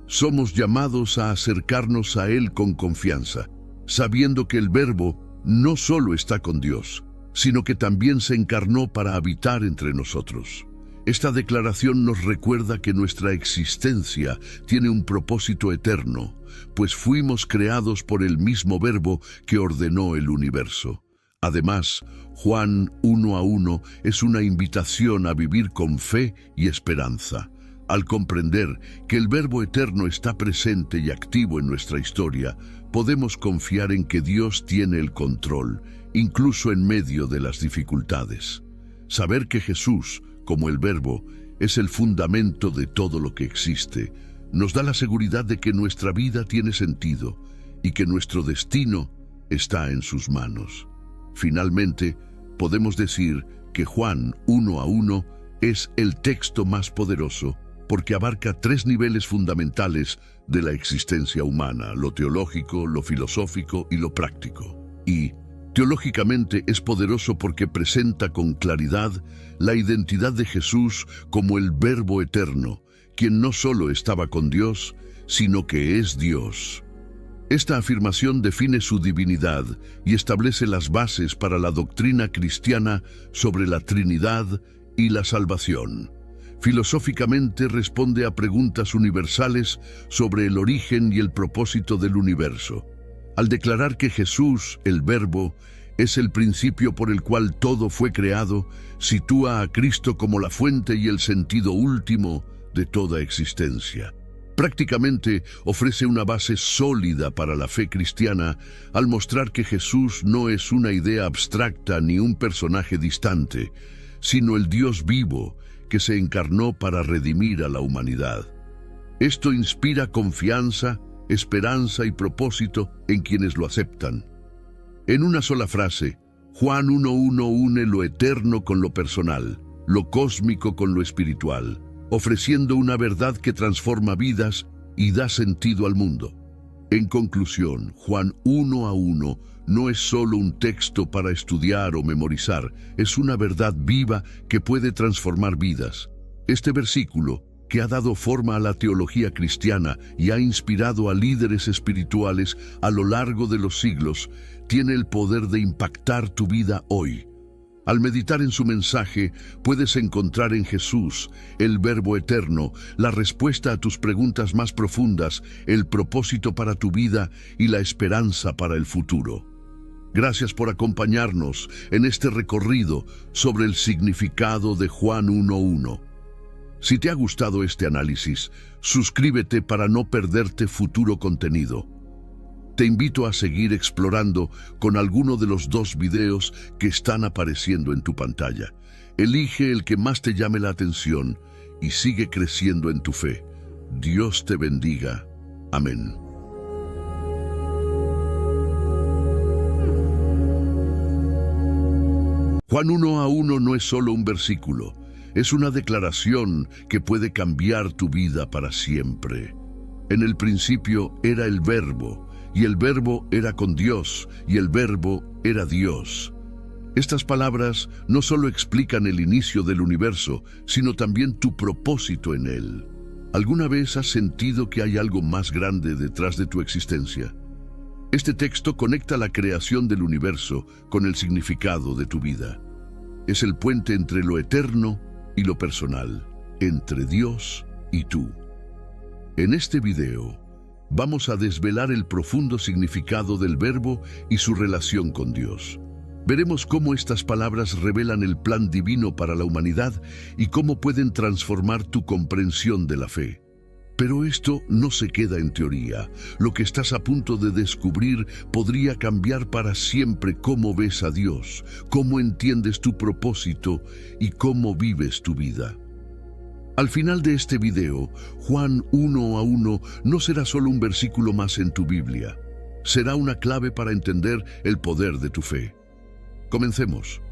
somos llamados a acercarnos a Él con confianza, sabiendo que el Verbo no solo está con Dios, sino que también se encarnó para habitar entre nosotros. Esta declaración nos recuerda que nuestra existencia tiene un propósito eterno, pues fuimos creados por el mismo Verbo que ordenó el universo. Además, Juan 1:1 es una invitación a vivir con fe y esperanza. Al comprender que el Verbo eterno está presente y activo en nuestra historia, podemos confiar en que Dios tiene el control, incluso en medio de las dificultades. Saber que Jesús, como el Verbo, es el fundamento de todo lo que existe, nos da la seguridad de que nuestra vida tiene sentido y que nuestro destino está en sus manos. Finalmente, podemos decir que Juan 1:1 es el texto más poderoso porque abarca tres niveles fundamentales de la existencia humana: lo teológico, lo filosófico y lo práctico. Y Teológicamente es poderoso porque presenta con claridad la identidad de Jesús como el Verbo eterno, quien no solo estaba con Dios, sino que es Dios. Esta afirmación define su divinidad y establece las bases para la doctrina cristiana sobre la Trinidad y la salvación. Filosóficamente responde a preguntas universales sobre el origen y el propósito del universo. Al declarar que Jesús, el Verbo, es el principio por el cual todo fue creado, sitúa a Cristo como la fuente y el sentido último de toda existencia. Prácticamente ofrece una base sólida para la fe cristiana al mostrar que Jesús no es una idea abstracta ni un personaje distante, sino el Dios vivo que se encarnó para redimir a la humanidad. Esto inspira confianza, esperanza y propósito en quienes lo aceptan. En una sola frase, Juan 1:1 une lo eterno con lo personal, lo cósmico con lo espiritual, ofreciendo una verdad que transforma vidas y da sentido al mundo. En conclusión, Juan 1:1 no es solo un texto para estudiar o memorizar, es una verdad viva que puede transformar vidas. Este versículo, que ha dado forma a la teología cristiana y ha inspirado a líderes espirituales a lo largo de los siglos, tiene el poder de impactar tu vida hoy. Al meditar en su mensaje, puedes encontrar en Jesús, el Verbo eterno, la respuesta a tus preguntas más profundas, el propósito para tu vida y la esperanza para el futuro. Gracias por acompañarnos en este recorrido sobre el significado de Juan 1:1. Si te ha gustado este análisis, suscríbete para no perderte futuro contenido. Te invito a seguir explorando con alguno de los 2 videos que están apareciendo en tu pantalla. Elige el que más te llame la atención y sigue creciendo en tu fe. Dios te bendiga. Amén. Juan 1:1 no es solo un versículo, es una declaración que puede cambiar tu vida para siempre. En el principio era el Verbo, y el Verbo era con Dios, y el Verbo era Dios. Estas palabras no solo explican el inicio del universo, sino también tu propósito en él. ¿Alguna vez has sentido que hay algo más grande detrás de tu existencia? Este texto conecta la creación del universo con el significado de tu vida. Es el puente entre lo eterno y lo personal, entre Dios y tú. En este video, vamos a desvelar el profundo significado del Verbo y su relación con Dios. Veremos cómo estas palabras revelan el plan divino para la humanidad y cómo pueden transformar tu comprensión de la fe. Pero esto no se queda en teoría. Lo que estás a punto de descubrir podría cambiar para siempre cómo ves a Dios, cómo entiendes tu propósito y cómo vives tu vida. Al final de este video, Juan 1:1 no será solo un versículo más en tu Biblia. Será una clave para entender el poder de tu fe. Comencemos.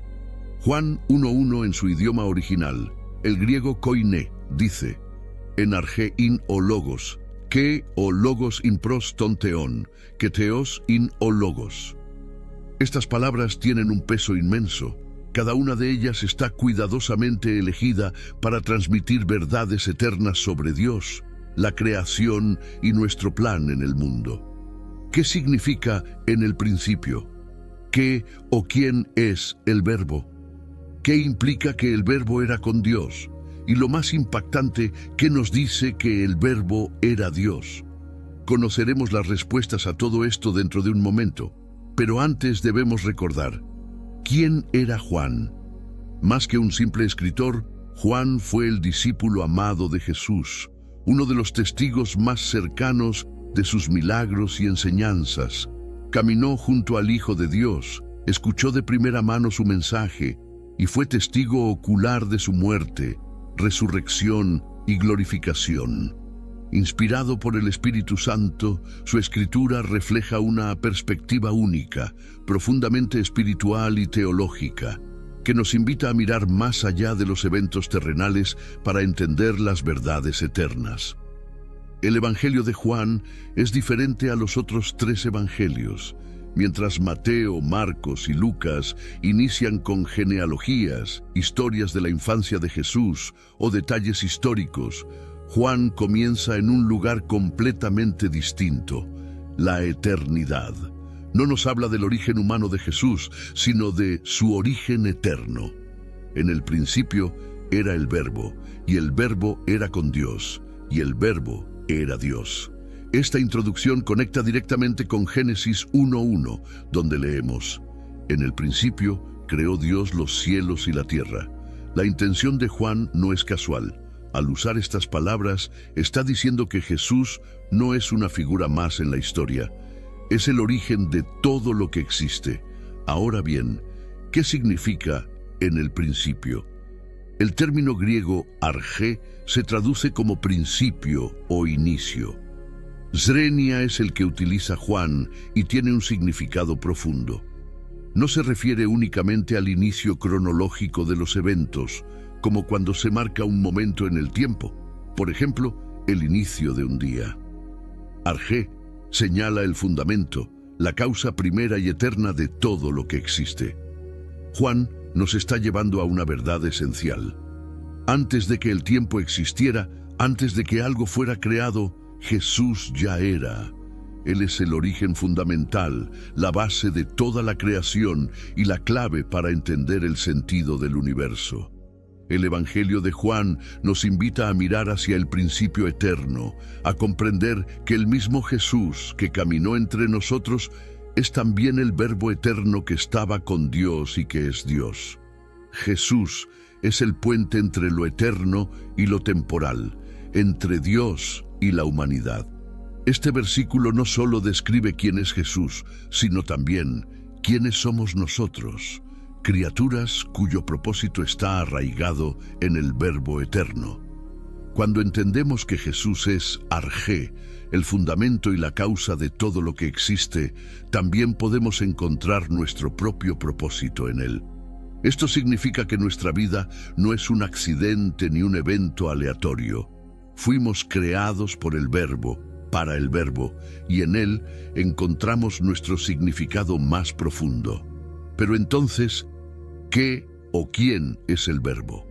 Juan 1:1 en su idioma original, el griego koiné, dice: en arge in o logos, que o logos in pros ton theon, que theos in o logos. Estas palabras tienen un peso inmenso. Cada una de ellas está cuidadosamente elegida para transmitir verdades eternas sobre Dios, la creación y nuestro plan en el mundo. ¿Qué significa en el principio? ¿Qué o quién es el Verbo? ¿Qué implica que el Verbo era con Dios? Y lo más impactante, ¿qué nos dice que el Verbo era Dios? Conoceremos las respuestas a todo esto dentro de un momento, pero antes debemos recordar: ¿quién era Juan? Más que un simple escritor, Juan fue el discípulo amado de Jesús, uno de los testigos más cercanos de sus milagros y enseñanzas. Caminó junto al Hijo de Dios, escuchó de primera mano su mensaje y fue testigo ocular de su muerte, resurrección y glorificación. Inspirado por el Espíritu Santo, su escritura refleja una perspectiva única, profundamente espiritual y teológica, que nos invita a mirar más allá de los eventos terrenales para entender las verdades eternas. El Evangelio de Juan es diferente a los otros 3 evangelios. Mientras Mateo, Marcos y Lucas inician con genealogías, historias de la infancia de Jesús o detalles históricos, Juan comienza en un lugar completamente distinto, la eternidad. No nos habla del origen humano de Jesús, sino de su origen eterno. En el principio era el Verbo, y el Verbo era con Dios, y el Verbo era Dios. Esta introducción conecta directamente con Génesis 1:1, donde leemos: En el principio creó Dios los cielos y la tierra. La intención de Juan no es casual. Al usar estas palabras, está diciendo que Jesús no es una figura más en la historia. Es el origen de todo lo que existe. Ahora bien, ¿qué significa en el principio? El término griego arché se traduce como principio o inicio. Zrenia es el que utiliza Juan y tiene un significado profundo. No se refiere únicamente al inicio cronológico de los eventos, como cuando se marca un momento en el tiempo, por ejemplo, el inicio de un día. Arché señala el fundamento, la causa primera y eterna de todo lo que existe. Juan nos está llevando a una verdad esencial. Antes de que el tiempo existiera, antes de que algo fuera creado, Jesús ya era. Él es el origen fundamental, la base de toda la creación y la clave para entender el sentido del universo. El Evangelio de Juan nos invita a mirar hacia el principio eterno, a comprender que el mismo Jesús que caminó entre nosotros es también el Verbo eterno que estaba con Dios y que es Dios. Jesús es el puente entre lo eterno y lo temporal, entre Dios y la humanidad. Este versículo no solo describe quién es Jesús, sino también quiénes somos nosotros, criaturas cuyo propósito está arraigado en el Verbo eterno. Cuando entendemos que Jesús es arché, el fundamento y la causa de todo lo que existe, también podemos encontrar nuestro propio propósito en Él. Esto significa que nuestra vida no es un accidente ni un evento aleatorio. Fuimos creados por el Verbo, para el Verbo, y en Él encontramos nuestro significado más profundo. Pero entonces, ¿qué o quién es el Verbo?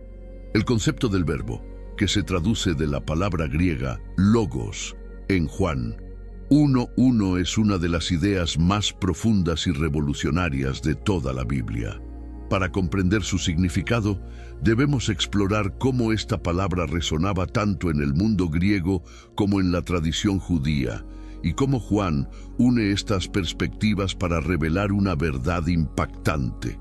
El concepto del Verbo, que se traduce de la palabra griega logos, en Juan 1:1 es una de las ideas más profundas y revolucionarias de toda la Biblia. Para comprender su significado, debemos explorar cómo esta palabra resonaba tanto en el mundo griego como en la tradición judía, y cómo Juan une estas perspectivas para revelar una verdad impactante.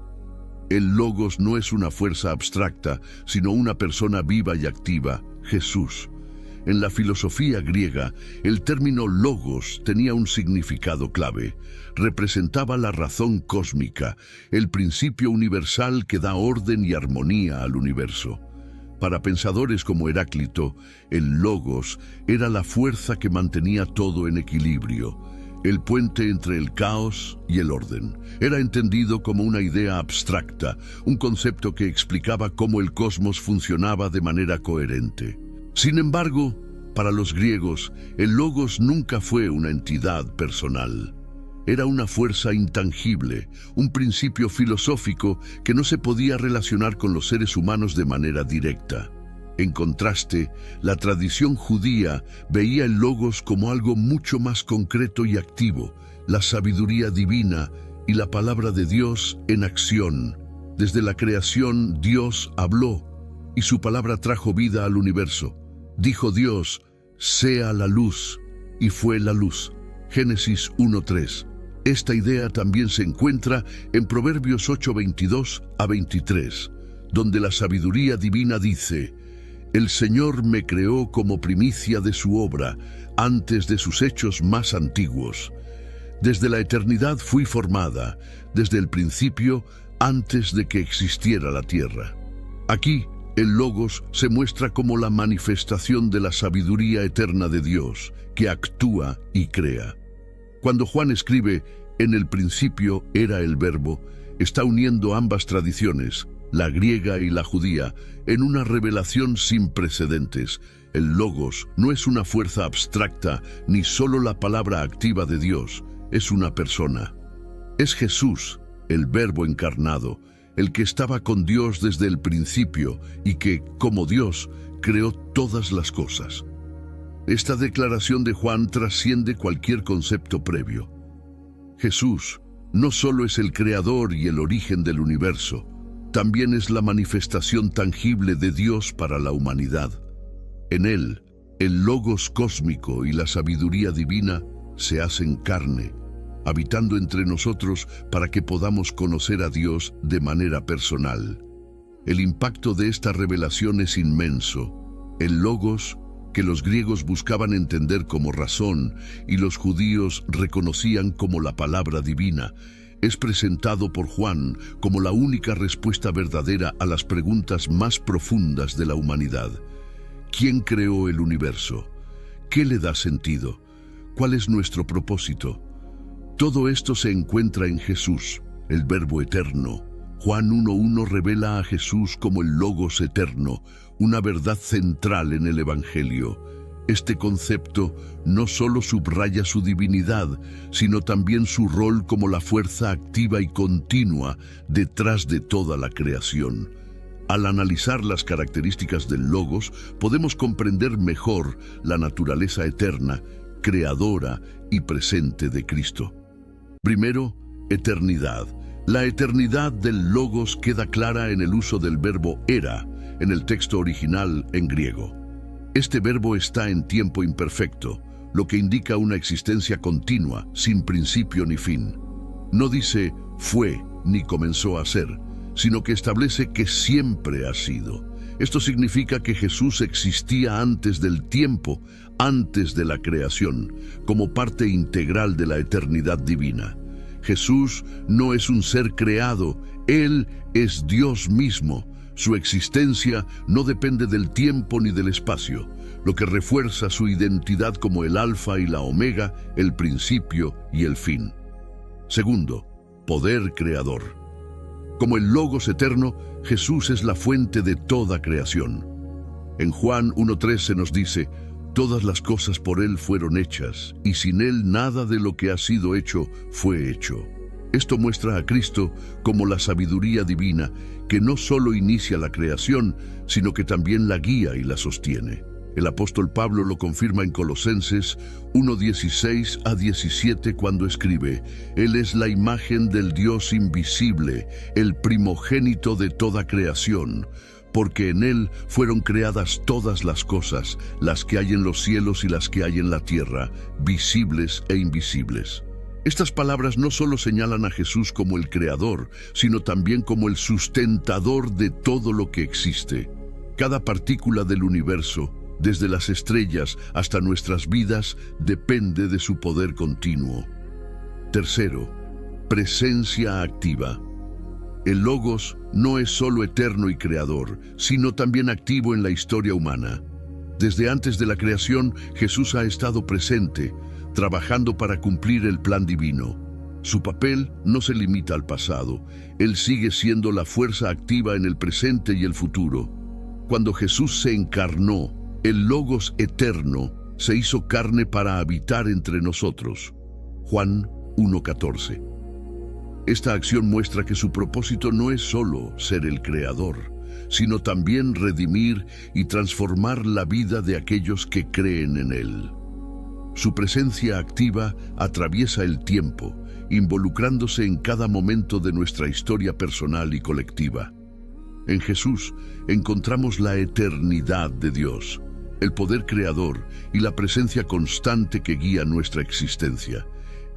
El Logos no es una fuerza abstracta, sino una persona viva y activa, Jesús. En la filosofía griega, el término logos tenía un significado clave. Representaba la razón cósmica, el principio universal que da orden y armonía al universo. Para pensadores como Heráclito, el logos era la fuerza que mantenía todo en equilibrio, el puente entre el caos y el orden. Era entendido como una idea abstracta, un concepto que explicaba cómo el cosmos funcionaba de manera coherente. Sin embargo, para los griegos, el logos nunca fue una entidad personal. Era una fuerza intangible, un principio filosófico que no se podía relacionar con los seres humanos de manera directa. En contraste, la tradición judía veía el logos como algo mucho más concreto y activo, la sabiduría divina y la palabra de Dios en acción. Desde la creación, Dios habló, y su palabra trajo vida al universo. Dijo Dios, sea la luz, y fue la luz. Génesis 1:3. Esta idea también se encuentra en Proverbios 8:22 a 23, donde la sabiduría divina dice: El Señor me creó como primicia de su obra, antes de sus hechos más antiguos. Desde la eternidad fui formada, desde el principio, antes de que existiera la tierra. Aquí, el Logos se muestra como la manifestación de la sabiduría eterna de Dios, que actúa y crea. Cuando Juan escribe, en el principio era el Verbo, está uniendo ambas tradiciones, la griega y la judía, en una revelación sin precedentes. El Logos no es una fuerza abstracta, ni solo la palabra activa de Dios, es una persona. Es Jesús, el Verbo encarnado, el que estaba con Dios desde el principio y que, como Dios, creó todas las cosas. Esta declaración de Juan trasciende cualquier concepto previo. Jesús no solo es el creador y el origen del universo, también es la manifestación tangible de Dios para la humanidad. En Él, el logos cósmico y la sabiduría divina se hacen carne, habitando entre nosotros para que podamos conocer a Dios de manera personal. El impacto de esta revelación es inmenso. El logos, que los griegos buscaban entender como razón y los judíos reconocían como la palabra divina, es presentado por Juan como la única respuesta verdadera a las preguntas más profundas de la humanidad. ¿Quién creó el universo? ¿Qué le da sentido? ¿Cuál es nuestro propósito? Todo esto se encuentra en Jesús, el Verbo eterno. Juan 1:1 revela a Jesús como el Logos eterno, una verdad central en el Evangelio. Este concepto no solo subraya su divinidad, sino también su rol como la fuerza activa y continua detrás de toda la creación. Al analizar las características del Logos, podemos comprender mejor la naturaleza eterna, creadora y presente de Cristo. Primero, eternidad. La eternidad del Logos queda clara en el uso del verbo era, en el texto original en griego. Este verbo está en tiempo imperfecto, lo que indica una existencia continua, sin principio ni fin. No dice fue ni comenzó a ser, sino que establece que siempre ha sido. Esto significa que Jesús existía antes del tiempo, antes de la creación, como parte integral de la eternidad divina. Jesús no es un ser creado, Él es Dios mismo. Su existencia no depende del tiempo ni del espacio, lo que refuerza su identidad como el Alfa y la Omega, el principio y el fin. Segundo, poder creador. Como el Logos eterno, Jesús es la fuente de toda creación. En Juan 1:3 se nos dice: todas las cosas por Él fueron hechas, y sin Él nada de lo que ha sido hecho fue hecho. Esto muestra a Cristo como la sabiduría divina, que no solo inicia la creación, sino que también la guía y la sostiene. El apóstol Pablo lo confirma en Colosenses 1:16-17 cuando escribe: Él es la imagen del Dios invisible, el primogénito de toda creación, porque en Él fueron creadas todas las cosas, las que hay en los cielos y las que hay en la tierra, visibles e invisibles. Estas palabras no solo señalan a Jesús como el creador, sino también como el sustentador de todo lo que existe. Cada partícula del universo, desde las estrellas hasta nuestras vidas, depende de su poder continuo. Tercero, presencia activa. El Logos no es solo eterno y creador, sino también activo en la historia humana. Desde antes de la creación, Jesús ha estado presente, trabajando para cumplir el plan divino. Su papel no se limita al pasado, Él sigue siendo la fuerza activa en el presente y el futuro. Cuando Jesús se encarnó, el Logos eterno se hizo carne para habitar entre nosotros. Juan 1:14. Esta acción muestra que su propósito no es solo ser el creador, sino también redimir y transformar la vida de aquellos que creen en Él. Su presencia activa atraviesa el tiempo, involucrándose en cada momento de nuestra historia personal y colectiva. En Jesús encontramos la eternidad de Dios, el poder creador y la presencia constante que guía nuestra existencia.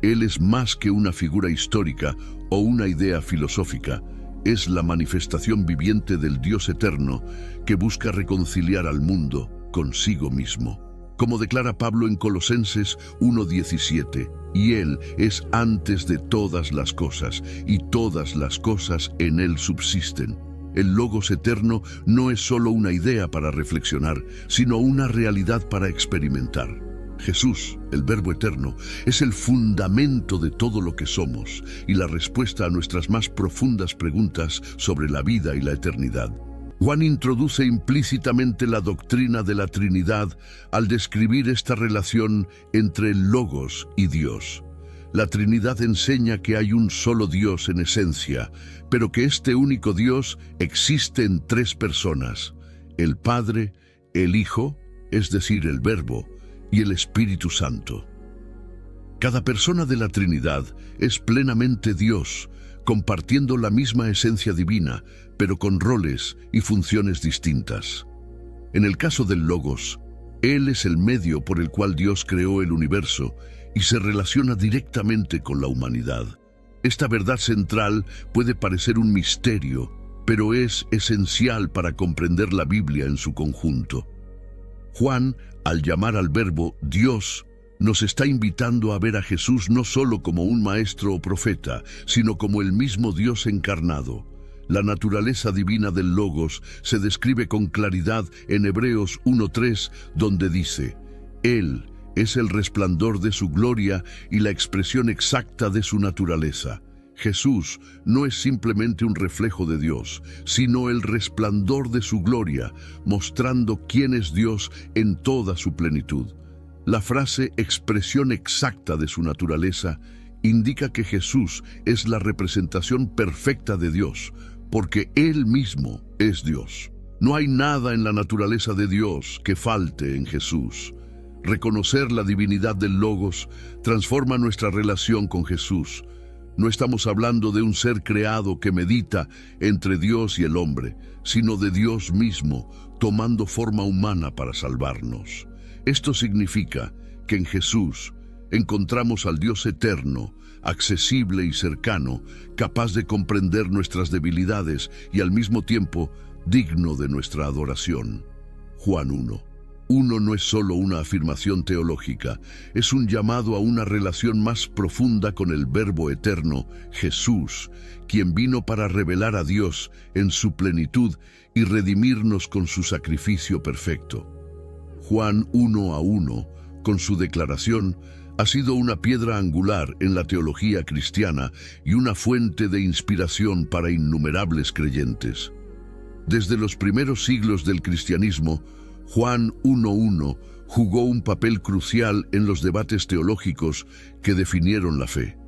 Él es más que una figura histórica o una idea filosófica, es la manifestación viviente del Dios eterno que busca reconciliar al mundo consigo mismo. Como declara Pablo en Colosenses 1:17, y Él es antes de todas las cosas, y todas las cosas en Él subsisten. El Logos eterno no es solo una idea para reflexionar, sino una realidad para experimentar. Jesús, el Verbo eterno, es el fundamento de todo lo que somos y la respuesta a nuestras más profundas preguntas sobre la vida y la eternidad. Juan introduce implícitamente la doctrina de la Trinidad al describir esta relación entre el Logos y Dios. la Trinidad enseña que hay un solo Dios en esencia, pero que este único Dios existe en tres personas: el Padre, el Hijo, es decir, el Verbo, y el Espíritu Santo. Cada persona de la Trinidad es plenamente Dios, compartiendo la misma esencia divina, pero con roles y funciones distintas. En el caso del Logos, Él es el medio por el cual Dios creó el universo y se relaciona directamente con la humanidad. Esta verdad central puede parecer un misterio, pero es esencial para comprender la Biblia en su conjunto. Juan, al llamar al Verbo Dios, nos está invitando a ver a Jesús no solo como un maestro o profeta, sino como el mismo Dios encarnado. La naturaleza divina del Logos se describe con claridad en Hebreos 1:3, donde dice: Él es el resplandor de su gloria y la expresión exacta de su naturaleza. Jesús no es simplemente un reflejo de Dios, sino el resplandor de su gloria, mostrando quién es Dios en toda su plenitud. La frase expresión exacta de su naturaleza indica que Jesús es la representación perfecta de Dios, porque Él mismo es Dios. No hay nada en la naturaleza de Dios que falte en Jesús. Reconocer la divinidad del Logos transforma nuestra relación con Jesús. No estamos hablando de un ser creado que medita entre Dios y el hombre, sino de Dios mismo, tomando forma humana para salvarnos. Esto significa que en Jesús encontramos al Dios eterno, accesible y cercano, capaz de comprender nuestras debilidades y al mismo tiempo digno de nuestra adoración. Juan 1:1 no es solo una afirmación teológica, es un llamado a una relación más profunda con el Verbo eterno, Jesús, quien vino para revelar a Dios en su plenitud y redimirnos con su sacrificio perfecto. Juan 1:1, con su declaración, ha sido una piedra angular en la teología cristiana y una fuente de inspiración para innumerables creyentes. Desde los primeros siglos del cristianismo, Juan 1:1 jugó un papel crucial en los debates teológicos que definieron la fe.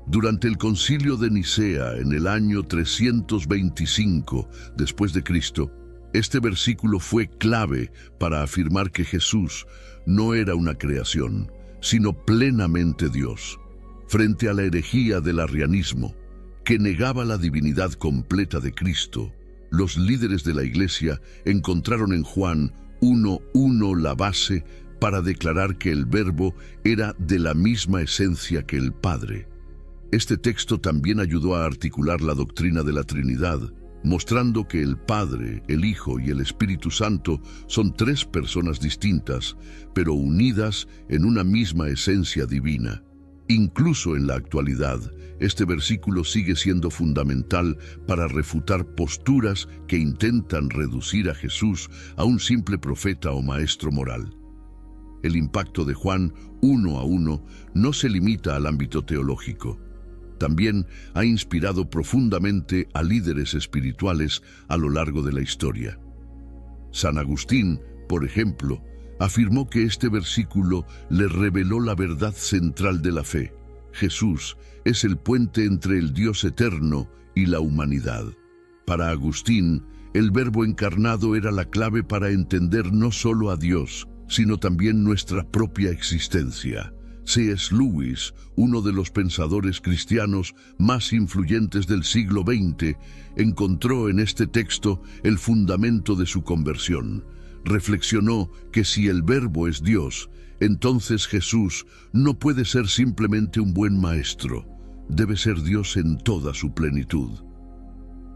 Durante el Concilio de Nicea en el año 325 después de Cristo, este versículo fue clave para afirmar que Jesús no era una creación, sino plenamente Dios. Frente a la herejía del arrianismo, que negaba la divinidad completa de Cristo, los líderes de la Iglesia encontraron en Juan 1:1 la base para declarar que el Verbo era de la misma esencia que el Padre. Este texto también ayudó a articular la doctrina de la Trinidad, mostrando que el Padre, el Hijo y el Espíritu Santo son tres personas distintas, pero unidas en una misma esencia divina. Incluso en la actualidad, este versículo sigue siendo fundamental para refutar posturas que intentan reducir a Jesús a un simple profeta o maestro moral. El impacto de Juan 1:1 no se limita al ámbito teológico. También ha inspirado profundamente a líderes espirituales a lo largo de la historia. San Agustín, por ejemplo, afirmó que este versículo le reveló la verdad central de la fe. Jesús es el puente entre el Dios eterno y la humanidad. Para Agustín, el Verbo encarnado era la clave para entender no solo a Dios, sino también nuestra propia existencia. C.S. Lewis, uno de los pensadores cristianos más influyentes del siglo XX, encontró en este texto el fundamento de su conversión. Reflexionó que si el Verbo es Dios, entonces Jesús no puede ser simplemente un buen maestro, debe ser Dios en toda su plenitud.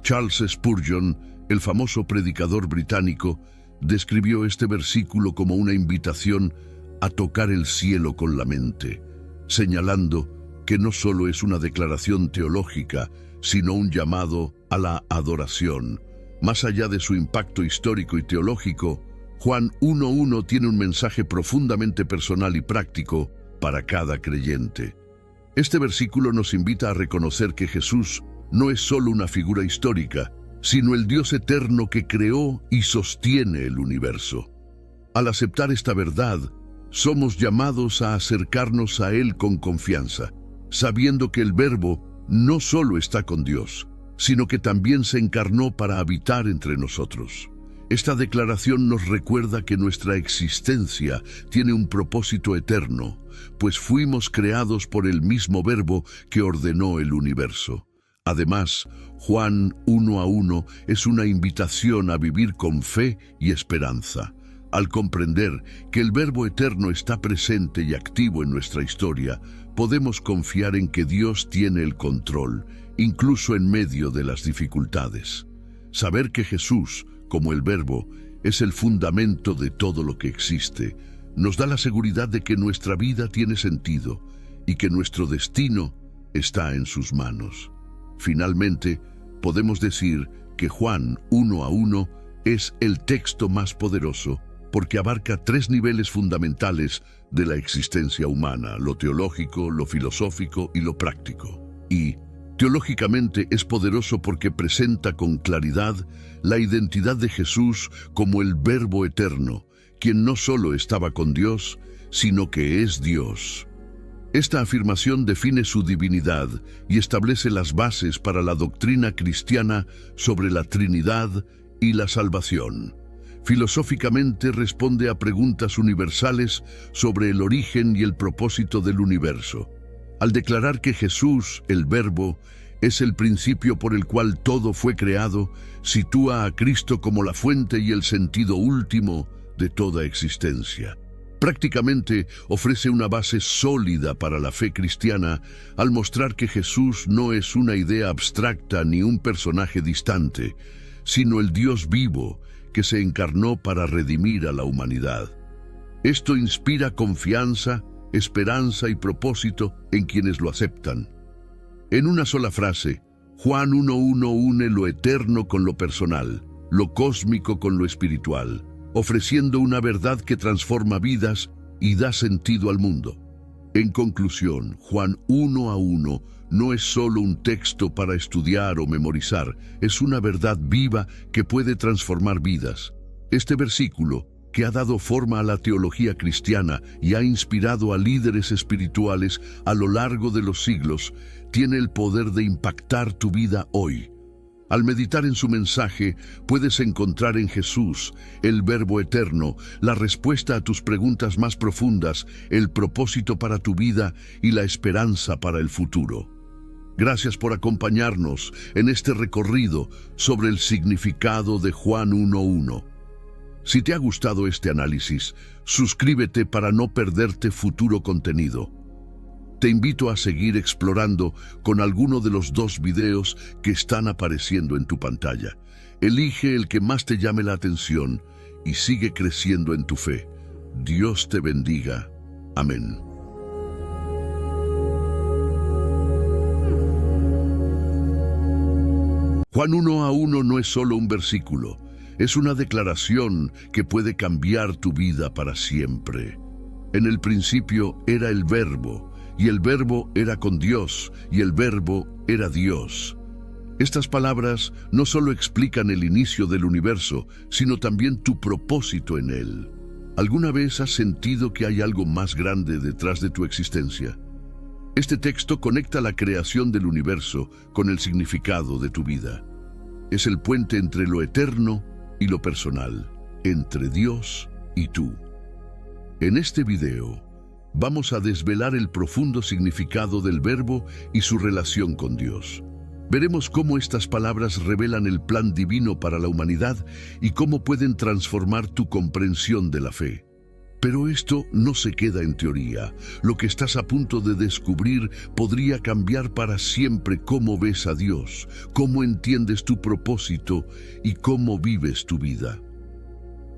Charles Spurgeon, el famoso predicador británico, describió este versículo como una invitación a tocar el cielo con la mente, señalando que no solo es una declaración teológica, sino un llamado a la adoración. Más allá de su impacto histórico y teológico, Juan 1:1 tiene un mensaje profundamente personal y práctico para cada creyente. Este versículo nos invita a reconocer que Jesús no es solo una figura histórica, sino el Dios eterno que creó y sostiene el universo. Al aceptar esta verdad, somos llamados a acercarnos a Él con confianza, sabiendo que el Verbo no solo está con Dios, sino que también se encarnó para habitar entre nosotros. Esta declaración nos recuerda que nuestra existencia tiene un propósito eterno, pues fuimos creados por el mismo Verbo que ordenó el universo. Además, Juan 1:1 es una invitación a vivir con fe y esperanza. Al comprender que el Verbo eterno está presente y activo en nuestra historia, podemos confiar en que Dios tiene el control, incluso en medio de las dificultades. Saber que Jesús, como el Verbo, es el fundamento de todo lo que existe, nos da la seguridad de que nuestra vida tiene sentido y que nuestro destino está en sus manos. Finalmente, podemos decir que Juan 1:1 es el texto más poderoso porque abarca 3 niveles fundamentales de la existencia humana: lo teológico, lo filosófico y lo práctico. Y teológicamente es poderoso porque presenta con claridad la identidad de Jesús como el Verbo eterno, quien no solo estaba con Dios, sino que es Dios. Esta afirmación define su divinidad y establece las bases para la doctrina cristiana sobre la Trinidad y la salvación. Filosóficamente responde a preguntas universales sobre el origen y el propósito del universo. Al declarar que Jesús, el Verbo, es el principio por el cual todo fue creado, sitúa a Cristo como la fuente y el sentido último de toda existencia. Prácticamente ofrece una base sólida para la fe cristiana al mostrar que Jesús no es una idea abstracta ni un personaje distante, sino el Dios vivo que se encarnó para redimir a la humanidad. Esto inspira confianza, esperanza y propósito en quienes lo aceptan. En una sola frase, Juan 1:1 une lo eterno con lo personal, lo cósmico con lo espiritual, ofreciendo una verdad que transforma vidas y da sentido al mundo. En conclusión, Juan 1:1 no es solo un texto para estudiar o memorizar, es una verdad viva que puede transformar vidas. Este versículo, que ha dado forma a la teología cristiana y ha inspirado a líderes espirituales a lo largo de los siglos, tiene el poder de impactar tu vida hoy. Al meditar en su mensaje, puedes encontrar en Jesús, el Verbo eterno, la respuesta a tus preguntas más profundas, el propósito para tu vida y la esperanza para el futuro. Gracias por acompañarnos en este recorrido sobre el significado de Juan 1:1. Si te ha gustado este análisis, suscríbete para no perderte futuro contenido. Te invito a seguir explorando con alguno de los 2 videos que están apareciendo en tu pantalla. Elige el que más te llame la atención y sigue creciendo en tu fe. Dios te bendiga. Amén. Juan 1:1 no es solo un versículo, es una declaración que puede cambiar tu vida para siempre. En el principio era el Verbo, y el Verbo era con Dios, y el Verbo era Dios. Estas palabras no solo explican el inicio del universo, sino también tu propósito en él. ¿Alguna vez has sentido que hay algo más grande detrás de tu existencia? Este texto conecta la creación del universo con el significado de tu vida. Es el puente entre lo eterno y lo personal, entre Dios y tú. En este video, vamos a desvelar el profundo significado del Verbo y su relación con Dios. Veremos cómo estas palabras revelan el plan divino para la humanidad y cómo pueden transformar tu comprensión de la fe. Pero esto no se queda en teoría. Lo que estás a punto de descubrir podría cambiar para siempre cómo ves a Dios, cómo entiendes tu propósito y cómo vives tu vida.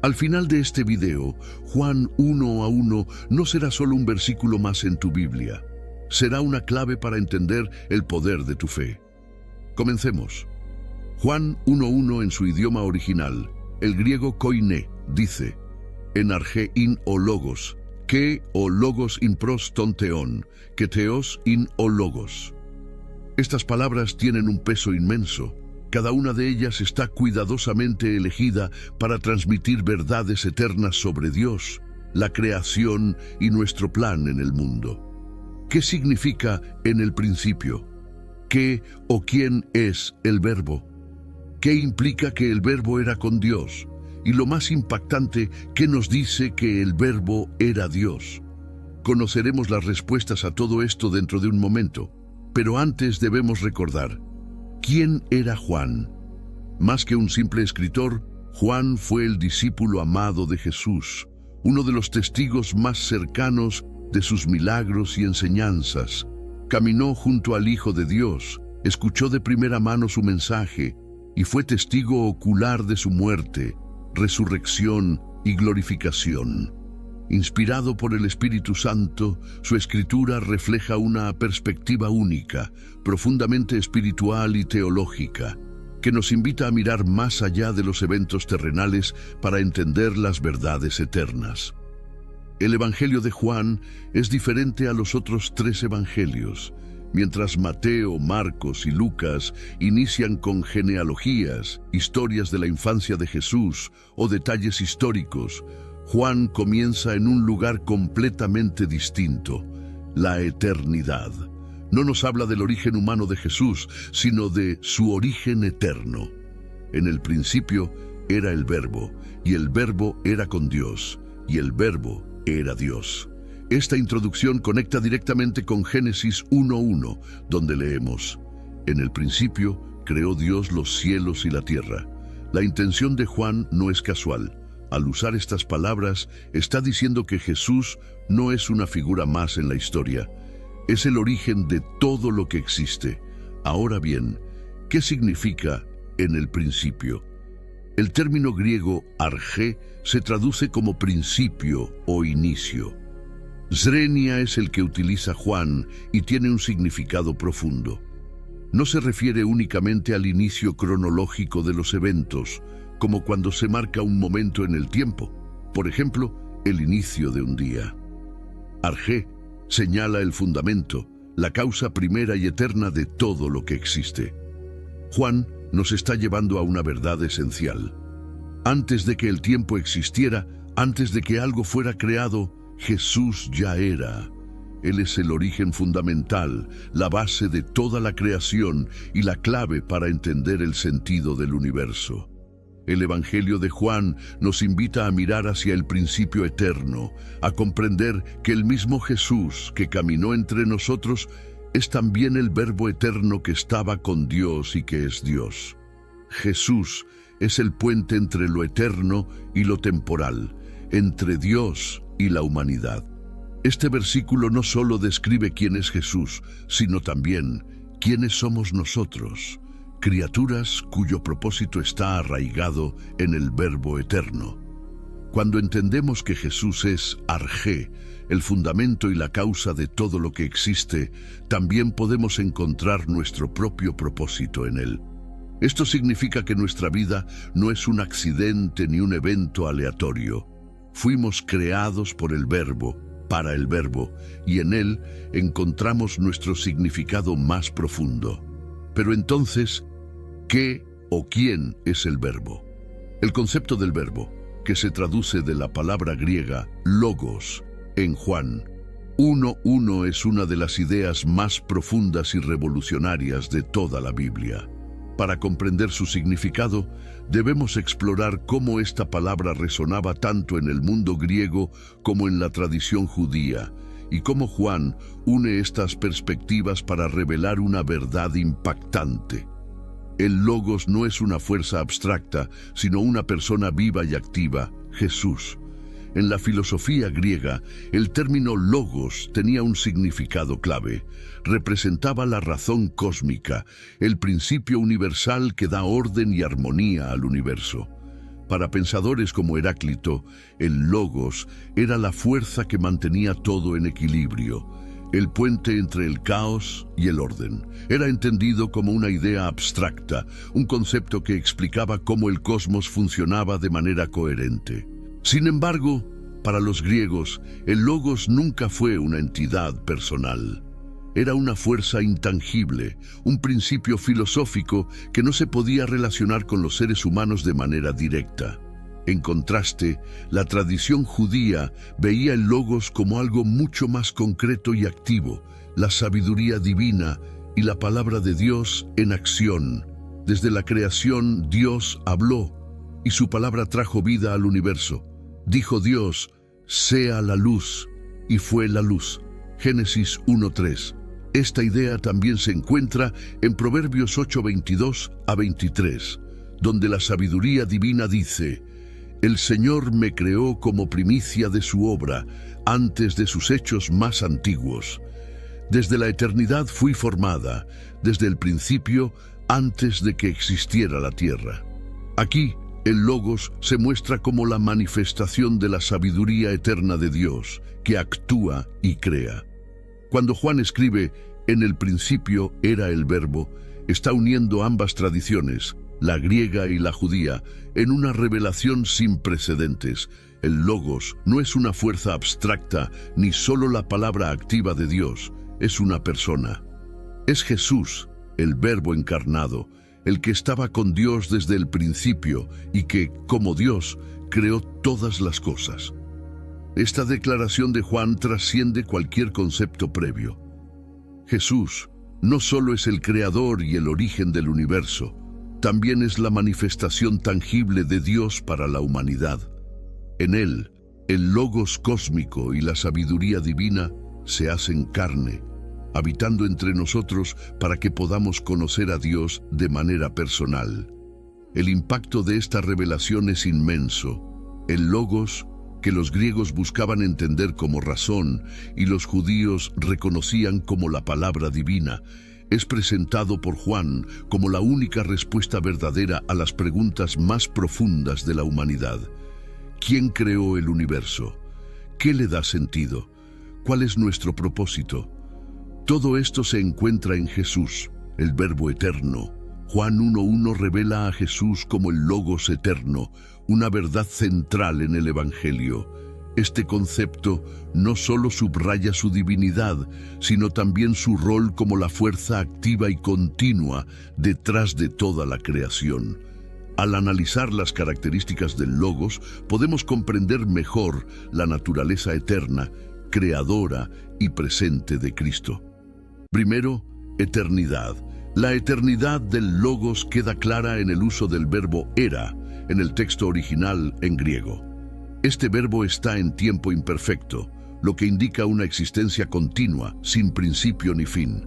Al final de este video, Juan 1:1 no será solo un versículo más en tu Biblia. Será una clave para entender el poder de tu fe. Comencemos. Juan 1:1 en su idioma original, el griego koiné, dice: en arge in o logos, que o logos in pros ton theon, que theos in o logos. Estas palabras tienen un peso inmenso. Cada una de ellas está cuidadosamente elegida para transmitir verdades eternas sobre Dios, la creación y nuestro plan en el mundo. ¿Qué significa en el principio? ¿Qué o quién es el Verbo? ¿Qué implica que el Verbo era con Dios? Y lo más impactante, ¿qué nos dice que el Verbo era Dios? Conoceremos las respuestas a todo esto dentro de un momento, pero antes debemos recordar, ¿quién era Juan? Más que un simple escritor, Juan fue el discípulo amado de Jesús, uno de los testigos más cercanos de sus milagros y enseñanzas. Caminó junto al Hijo de Dios, escuchó de primera mano su mensaje y fue testigo ocular de su muerte, resurrección y glorificación. Inspirado por el Espíritu Santo, su escritura refleja una perspectiva única, profundamente espiritual y teológica, que nos invita a mirar más allá de los eventos terrenales para entender las verdades eternas. El Evangelio de Juan es diferente a los otros 3 evangelios. Mientras Mateo, Marcos y Lucas inician con genealogías, historias de la infancia de Jesús o detalles históricos, Juan comienza en un lugar completamente distinto, la eternidad. No nos habla del origen humano de Jesús, sino de su origen eterno. En el principio era el Verbo, y el Verbo era con Dios, y el Verbo era Dios. Esta introducción conecta directamente con Génesis 1:1, donde leemos: En el principio creó Dios los cielos y la tierra. La intención de Juan no es casual. Al usar estas palabras, está diciendo que Jesús no es una figura más en la historia. Es el origen de todo lo que existe. Ahora bien, ¿qué significa en el principio? El término griego arché se traduce como principio o inicio. Zrenia es el que utiliza Juan y tiene un significado profundo. No se refiere únicamente al inicio cronológico de los eventos, como cuando se marca un momento en el tiempo, por ejemplo, el inicio de un día. Arché señala el fundamento, la causa primera y eterna de todo lo que existe. Juan nos está llevando a una verdad esencial. Antes de que el tiempo existiera, antes de que algo fuera creado, Jesús ya era. Él es el origen fundamental, la base de toda la creación y la clave para entender el sentido del universo. El Evangelio de Juan nos invita a mirar hacia el principio eterno, a comprender que el mismo Jesús que caminó entre nosotros es también el Verbo eterno que estaba con Dios y que es Dios. Jesús es el puente entre lo eterno y lo temporal, entre Dios y la humanidad. Este versículo no solo describe quién es Jesús, sino también quiénes somos nosotros, criaturas cuyo propósito está arraigado en el Verbo eterno. Cuando entendemos que Jesús es arché, el fundamento y la causa de todo lo que existe, también podemos encontrar nuestro propio propósito en él. Esto significa que nuestra vida no es un accidente ni un evento aleatorio. Fuimos creados por el Verbo, para el Verbo, y en él encontramos nuestro significado más profundo. Pero entonces, ¿qué o quién es el Verbo? El concepto del Verbo, que se traduce de la palabra griega logos, en Juan 1:1 es una de las ideas más profundas y revolucionarias de toda la Biblia. Para comprender su significado, debemos explorar cómo esta palabra resonaba tanto en el mundo griego como en la tradición judía, y cómo Juan une estas perspectivas para revelar una verdad impactante. El Logos no es una fuerza abstracta, sino una persona viva y activa, Jesús. En la filosofía griega, el término logos tenía un significado clave. Representaba la razón cósmica, el principio universal que da orden y armonía al universo. Para pensadores como Heráclito, el logos era la fuerza que mantenía todo en equilibrio, el puente entre el caos y el orden. Era entendido como una idea abstracta, un concepto que explicaba cómo el cosmos funcionaba de manera coherente. Sin embargo, para los griegos, el logos nunca fue una entidad personal. Era una fuerza intangible, un principio filosófico que no se podía relacionar con los seres humanos de manera directa. En contraste, la tradición judía veía el logos como algo mucho más concreto y activo, la sabiduría divina y la palabra de Dios en acción. Desde la creación Dios habló y su palabra trajo vida al universo. Dijo Dios, sea la luz, y fue la luz. Génesis 1:3. Esta idea también se encuentra en Proverbios 8:22 a 23, donde la sabiduría divina dice, el Señor me creó como primicia de su obra, antes de sus hechos más antiguos. Desde la eternidad fui formada, desde el principio, antes de que existiera la tierra. Aquí, el Logos se muestra como la manifestación de la sabiduría eterna de Dios, que actúa y crea. Cuando Juan escribe, en el principio era el Verbo, está uniendo ambas tradiciones, la griega y la judía, en una revelación sin precedentes. El Logos no es una fuerza abstracta, ni solo la palabra activa de Dios, es una persona. Es Jesús, el Verbo encarnado, el que estaba con Dios desde el principio y que, como Dios, creó todas las cosas. Esta declaración de Juan trasciende cualquier concepto previo. Jesús no solo es el creador y el origen del universo, también es la manifestación tangible de Dios para la humanidad. En Él, el Logos cósmico y la sabiduría divina se hacen carne, habitando entre nosotros para que podamos conocer a Dios de manera personal. El impacto de esta revelación es inmenso. El Logos, que los griegos buscaban entender como razón y los judíos reconocían como la palabra divina, es presentado por Juan como la única respuesta verdadera a las preguntas más profundas de la humanidad. ¿Quién creó el universo? ¿Qué le da sentido? ¿Cuál es nuestro propósito? Todo esto se encuentra en Jesús, el Verbo eterno. Juan 1:1 revela a Jesús como el Logos eterno, una verdad central en el Evangelio. Este concepto no solo subraya su divinidad, sino también su rol como la fuerza activa y continua detrás de toda la creación. Al analizar las características del Logos, podemos comprender mejor la naturaleza eterna, creadora y presente de Cristo. Primero, eternidad. La eternidad del Logos queda clara en el uso del verbo era, en el texto original en griego. Este verbo está en tiempo imperfecto, lo que indica una existencia continua, sin principio ni fin.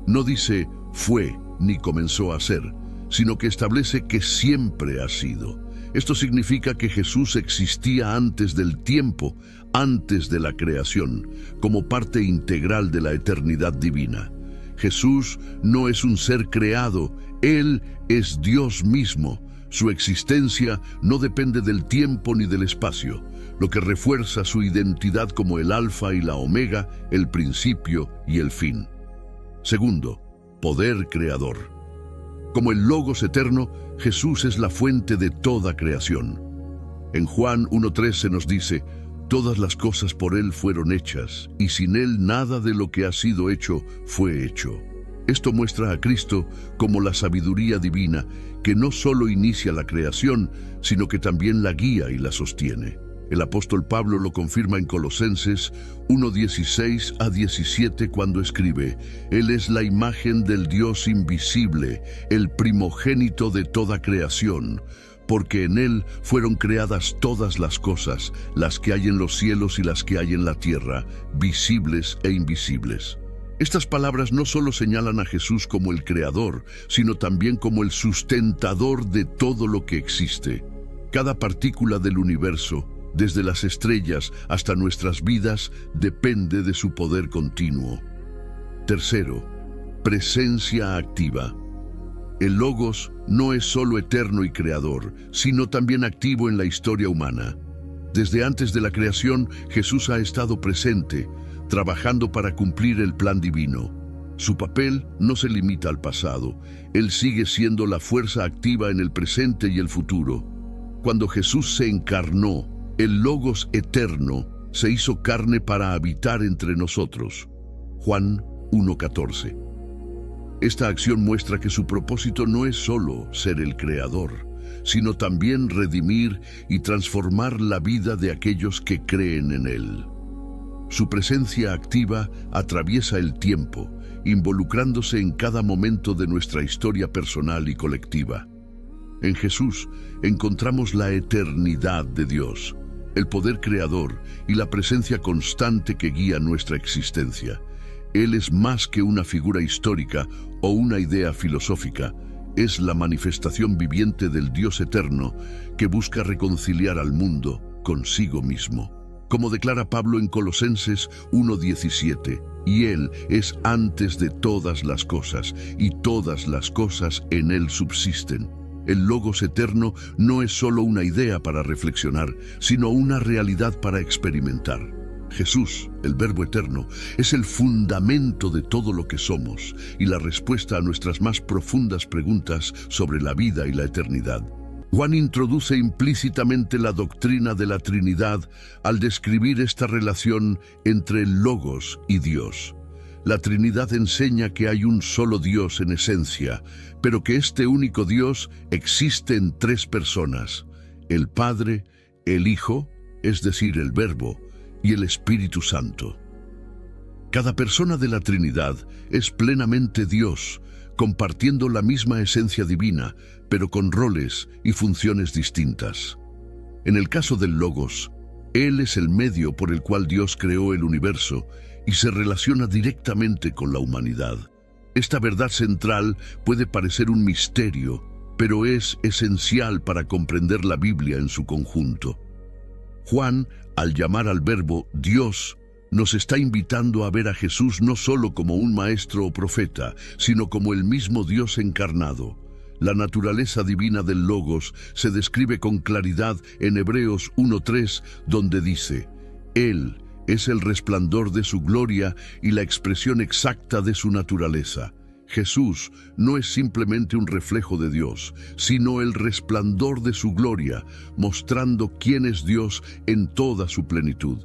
No dice fue ni comenzó a ser, sino que establece que siempre ha sido. Esto significa que Jesús existía antes del tiempo, antes de la creación, como parte integral de la eternidad divina. Jesús no es un ser creado, Él es Dios mismo. Su existencia no depende del tiempo ni del espacio, lo que refuerza su identidad como el Alfa y la Omega, el principio y el fin. Segundo, poder creador. Como el Logos eterno, Jesús es la fuente de toda creación. En Juan 1:3 se nos dice, todas las cosas por Él fueron hechas, y sin Él nada de lo que ha sido hecho fue hecho. Esto muestra a Cristo como la sabiduría divina, que no solo inicia la creación, sino que también la guía y la sostiene. El apóstol Pablo lo confirma en Colosenses 1:16 a 17 cuando escribe, Él es la imagen del Dios invisible, el primogénito de toda creación, porque en Él fueron creadas todas las cosas, las que hay en los cielos y las que hay en la tierra, visibles e invisibles. Estas palabras no solo señalan a Jesús como el creador, sino también como el sustentador de todo lo que existe. Cada partícula del universo, desde las estrellas hasta nuestras vidas, depende de su poder continuo. Tercero, presencia activa. El Logos no es solo eterno y creador, sino también activo en la historia humana. Desde antes de la creación, Jesús ha estado presente, trabajando para cumplir el plan divino. Su papel no se limita al pasado, Él sigue siendo la fuerza activa en el presente y el futuro. Cuando Jesús se encarnó, el Logos eterno se hizo carne para habitar entre nosotros. Juan 1:14. Esta acción muestra que su propósito no es solo ser el creador, sino también redimir y transformar la vida de aquellos que creen en Él. Su presencia activa atraviesa el tiempo, involucrándose en cada momento de nuestra historia personal y colectiva. En Jesús encontramos la eternidad de Dios, el poder creador y la presencia constante que guía nuestra existencia. Él es más que una figura histórica o una idea filosófica. Es la manifestación viviente del Dios eterno que busca reconciliar al mundo consigo mismo. Como declara Pablo en Colosenses 1:17, y Él es antes de todas las cosas, y todas las cosas en Él subsisten. El Logos eterno no es solo una idea para reflexionar, sino una realidad para experimentar. Jesús, el Verbo eterno, es el fundamento de todo lo que somos y la respuesta a nuestras más profundas preguntas sobre la vida y la eternidad. Juan introduce implícitamente la doctrina de la Trinidad al describir esta relación entre el Logos y Dios. La Trinidad enseña que hay un solo Dios en esencia, pero que este único Dios existe en tres personas: el Padre, el Hijo, es decir, el Verbo, y el Espíritu Santo. Cada persona de la Trinidad es plenamente Dios, compartiendo la misma esencia divina, pero con roles y funciones distintas. En el caso del Logos, Él es el medio por el cual Dios creó el universo y se relaciona directamente con la humanidad. Esta verdad central puede parecer un misterio, pero es esencial para comprender la Biblia en su conjunto. Juan, al llamar al Verbo Dios, nos está invitando a ver a Jesús no solo como un maestro o profeta, sino como el mismo Dios encarnado. La naturaleza divina del Logos se describe con claridad en Hebreos 1:3, donde dice: Él es el resplandor de su gloria y la expresión exacta de su naturaleza. Jesús no es simplemente un reflejo de Dios, sino el resplandor de su gloria, mostrando quién es Dios en toda su plenitud.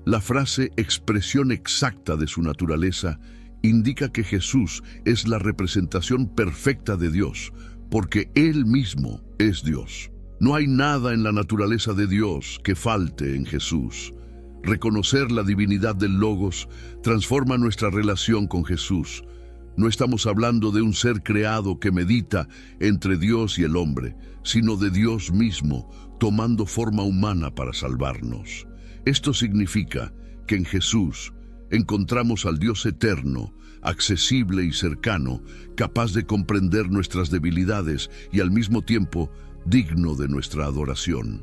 La frase expresión exacta de su naturaleza indica que Jesús es la representación perfecta de Dios, porque Él mismo es Dios. No hay nada en la naturaleza de Dios que falte en Jesús. Reconocer la divinidad del Logos transforma nuestra relación con Jesús. No estamos hablando de un ser creado que medita entre Dios y el hombre, sino de Dios mismo, tomando forma humana para salvarnos. Esto significa que en Jesús encontramos al Dios eterno, accesible y cercano, capaz de comprender nuestras debilidades y al mismo tiempo digno de nuestra adoración.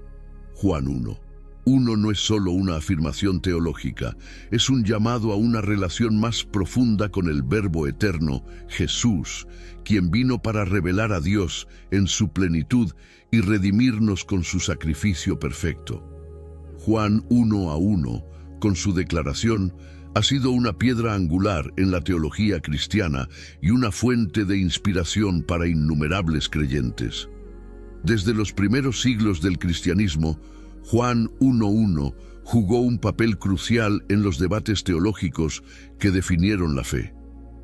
Juan 1. Uno no es solo una afirmación teológica, es un llamado a una relación más profunda con el Verbo eterno, Jesús, quien vino para revelar a Dios en su plenitud y redimirnos con su sacrificio perfecto. Juan 1:1, con su declaración, ha sido una piedra angular en la teología cristiana y una fuente de inspiración para innumerables creyentes. Desde los primeros siglos del cristianismo, Juan 1:1 jugó un papel crucial en los debates teológicos que definieron la fe.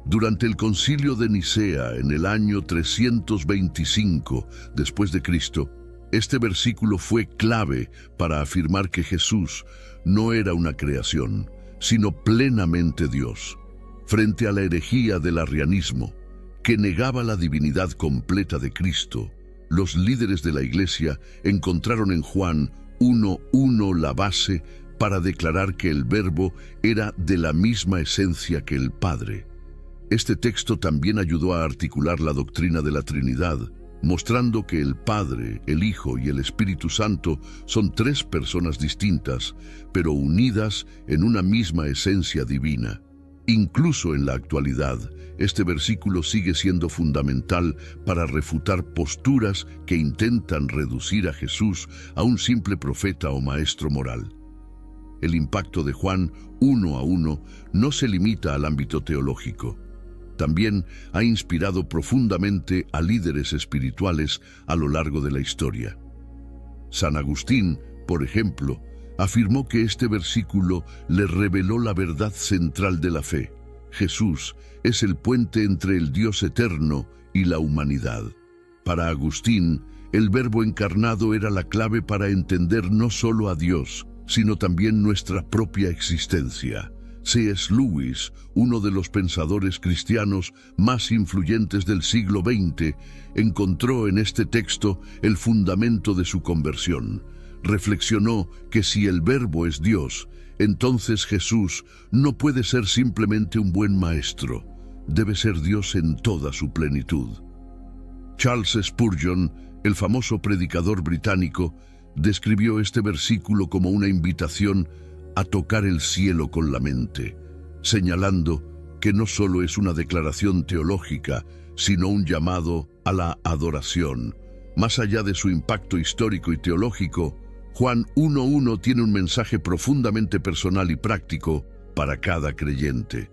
Durante el Concilio de Nicea en el año 325 después de Cristo, este versículo fue clave para afirmar que Jesús no era una creación, sino plenamente Dios. Frente a la herejía del arrianismo, que negaba la divinidad completa de Cristo, los líderes de la Iglesia encontraron en Juan 1:1 la base para declarar que el Verbo era de la misma esencia que el Padre. Este texto también ayudó a articular la doctrina de la Trinidad, mostrando que el Padre, el Hijo y el Espíritu Santo son tres personas distintas, pero unidas en una misma esencia divina. Incluso en la actualidad, este versículo sigue siendo fundamental para refutar posturas que intentan reducir a Jesús a un simple profeta o maestro moral. El impacto de Juan 1:1 no se limita al ámbito teológico. También ha inspirado profundamente a líderes espirituales a lo largo de la historia. San Agustín, por ejemplo, afirmó que este versículo le reveló la verdad central de la fe. Jesús es el puente entre el Dios eterno y la humanidad. Para Agustín, el Verbo encarnado era la clave para entender no solo a Dios, sino también nuestra propia existencia. C.S. Lewis, uno de los pensadores cristianos más influyentes del siglo XX, encontró en este texto el fundamento de su conversión. Reflexionó que si el Verbo es Dios, entonces Jesús no puede ser simplemente un buen maestro, debe ser Dios en toda su plenitud. Charles Spurgeon, el famoso predicador británico, describió este versículo como una invitación a tocar el cielo con la mente, señalando que no solo es una declaración teológica, sino un llamado a la adoración. Más allá de su impacto histórico y teológico, Juan 1:1 tiene un mensaje profundamente personal y práctico para cada creyente.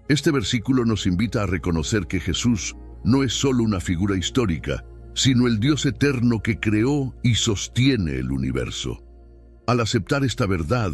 Este versículo nos invita a reconocer que Jesús no es solo una figura histórica, sino el Dios eterno que creó y sostiene el universo. Al aceptar esta verdad,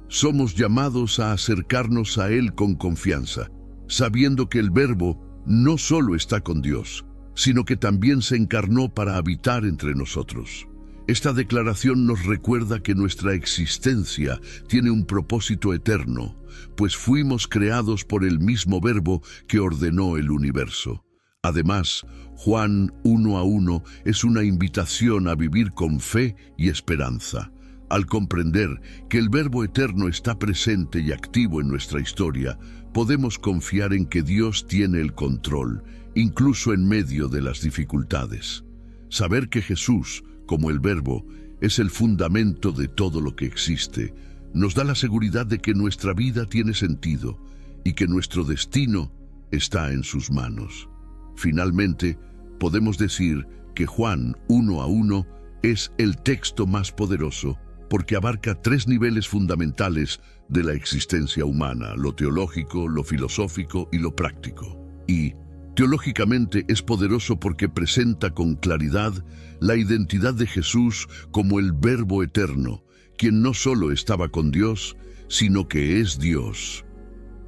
somos llamados a acercarnos a Él con confianza, sabiendo que el Verbo no solo está con Dios, sino que también se encarnó para habitar entre nosotros. Esta declaración nos recuerda que nuestra existencia tiene un propósito eterno, pues fuimos creados por el mismo Verbo que ordenó el universo. Además, Juan 1:1 es una invitación a vivir con fe y esperanza. Al comprender que el Verbo eterno está presente y activo en nuestra historia, podemos confiar en que Dios tiene el control, incluso en medio de las dificultades. Saber que Jesús, como el Verbo, es el fundamento de todo lo que existe, nos da la seguridad de que nuestra vida tiene sentido y que nuestro destino está en sus manos. Finalmente, podemos decir que Juan 1:1 es el texto más poderoso porque abarca 3 niveles fundamentales de la existencia humana: lo teológico, lo filosófico y lo práctico. Y, teológicamente, es poderoso porque presenta con claridad la identidad de Jesús como el Verbo eterno, quien no solo estaba con Dios, sino que es Dios.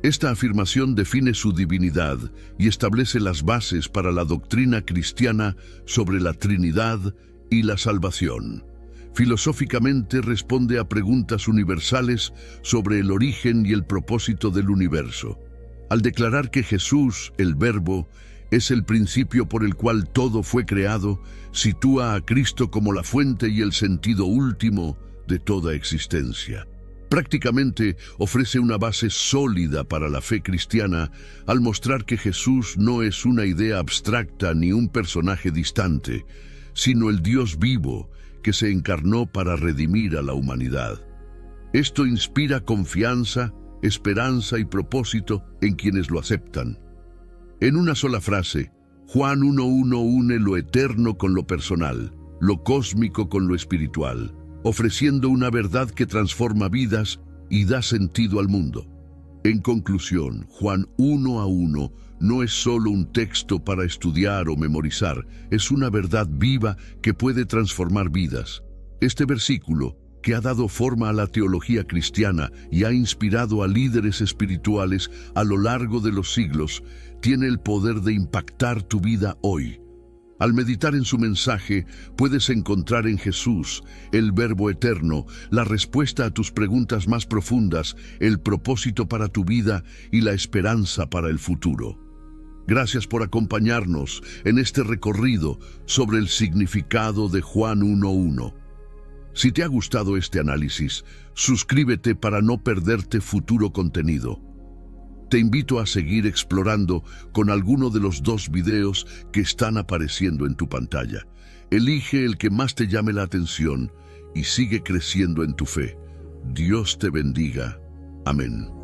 Esta afirmación define su divinidad y establece las bases para la doctrina cristiana sobre la Trinidad y la salvación. Filosóficamente responde a preguntas universales sobre el origen y el propósito del universo. Al declarar que Jesús, el Verbo, es el principio por el cual todo fue creado, sitúa a Cristo como la fuente y el sentido último de toda existencia. Prácticamente ofrece una base sólida para la fe cristiana al mostrar que Jesús no es una idea abstracta ni un personaje distante, sino el Dios vivo que se encarnó para redimir a la humanidad. Esto inspira confianza, esperanza y propósito en quienes lo aceptan. En una sola frase, Juan 1:1 une lo eterno con lo personal, lo cósmico con lo espiritual, ofreciendo una verdad que transforma vidas y da sentido al mundo. En conclusión, Juan 1:1 no es solo un texto para estudiar o memorizar, es una verdad viva que puede transformar vidas. Este versículo, que ha dado forma a la teología cristiana y ha inspirado a líderes espirituales a lo largo de los siglos, tiene el poder de impactar tu vida hoy. Al meditar en su mensaje, puedes encontrar en Jesús, el Verbo eterno, la respuesta a tus preguntas más profundas, el propósito para tu vida y la esperanza para el futuro. Gracias por acompañarnos en este recorrido sobre el significado de Juan 1:1. Si te ha gustado este análisis, suscríbete para no perderte futuro contenido. Te invito a seguir explorando con alguno de los 2 videos que están apareciendo en tu pantalla. Elige el que más te llame la atención y sigue creciendo en tu fe. Dios te bendiga. Amén.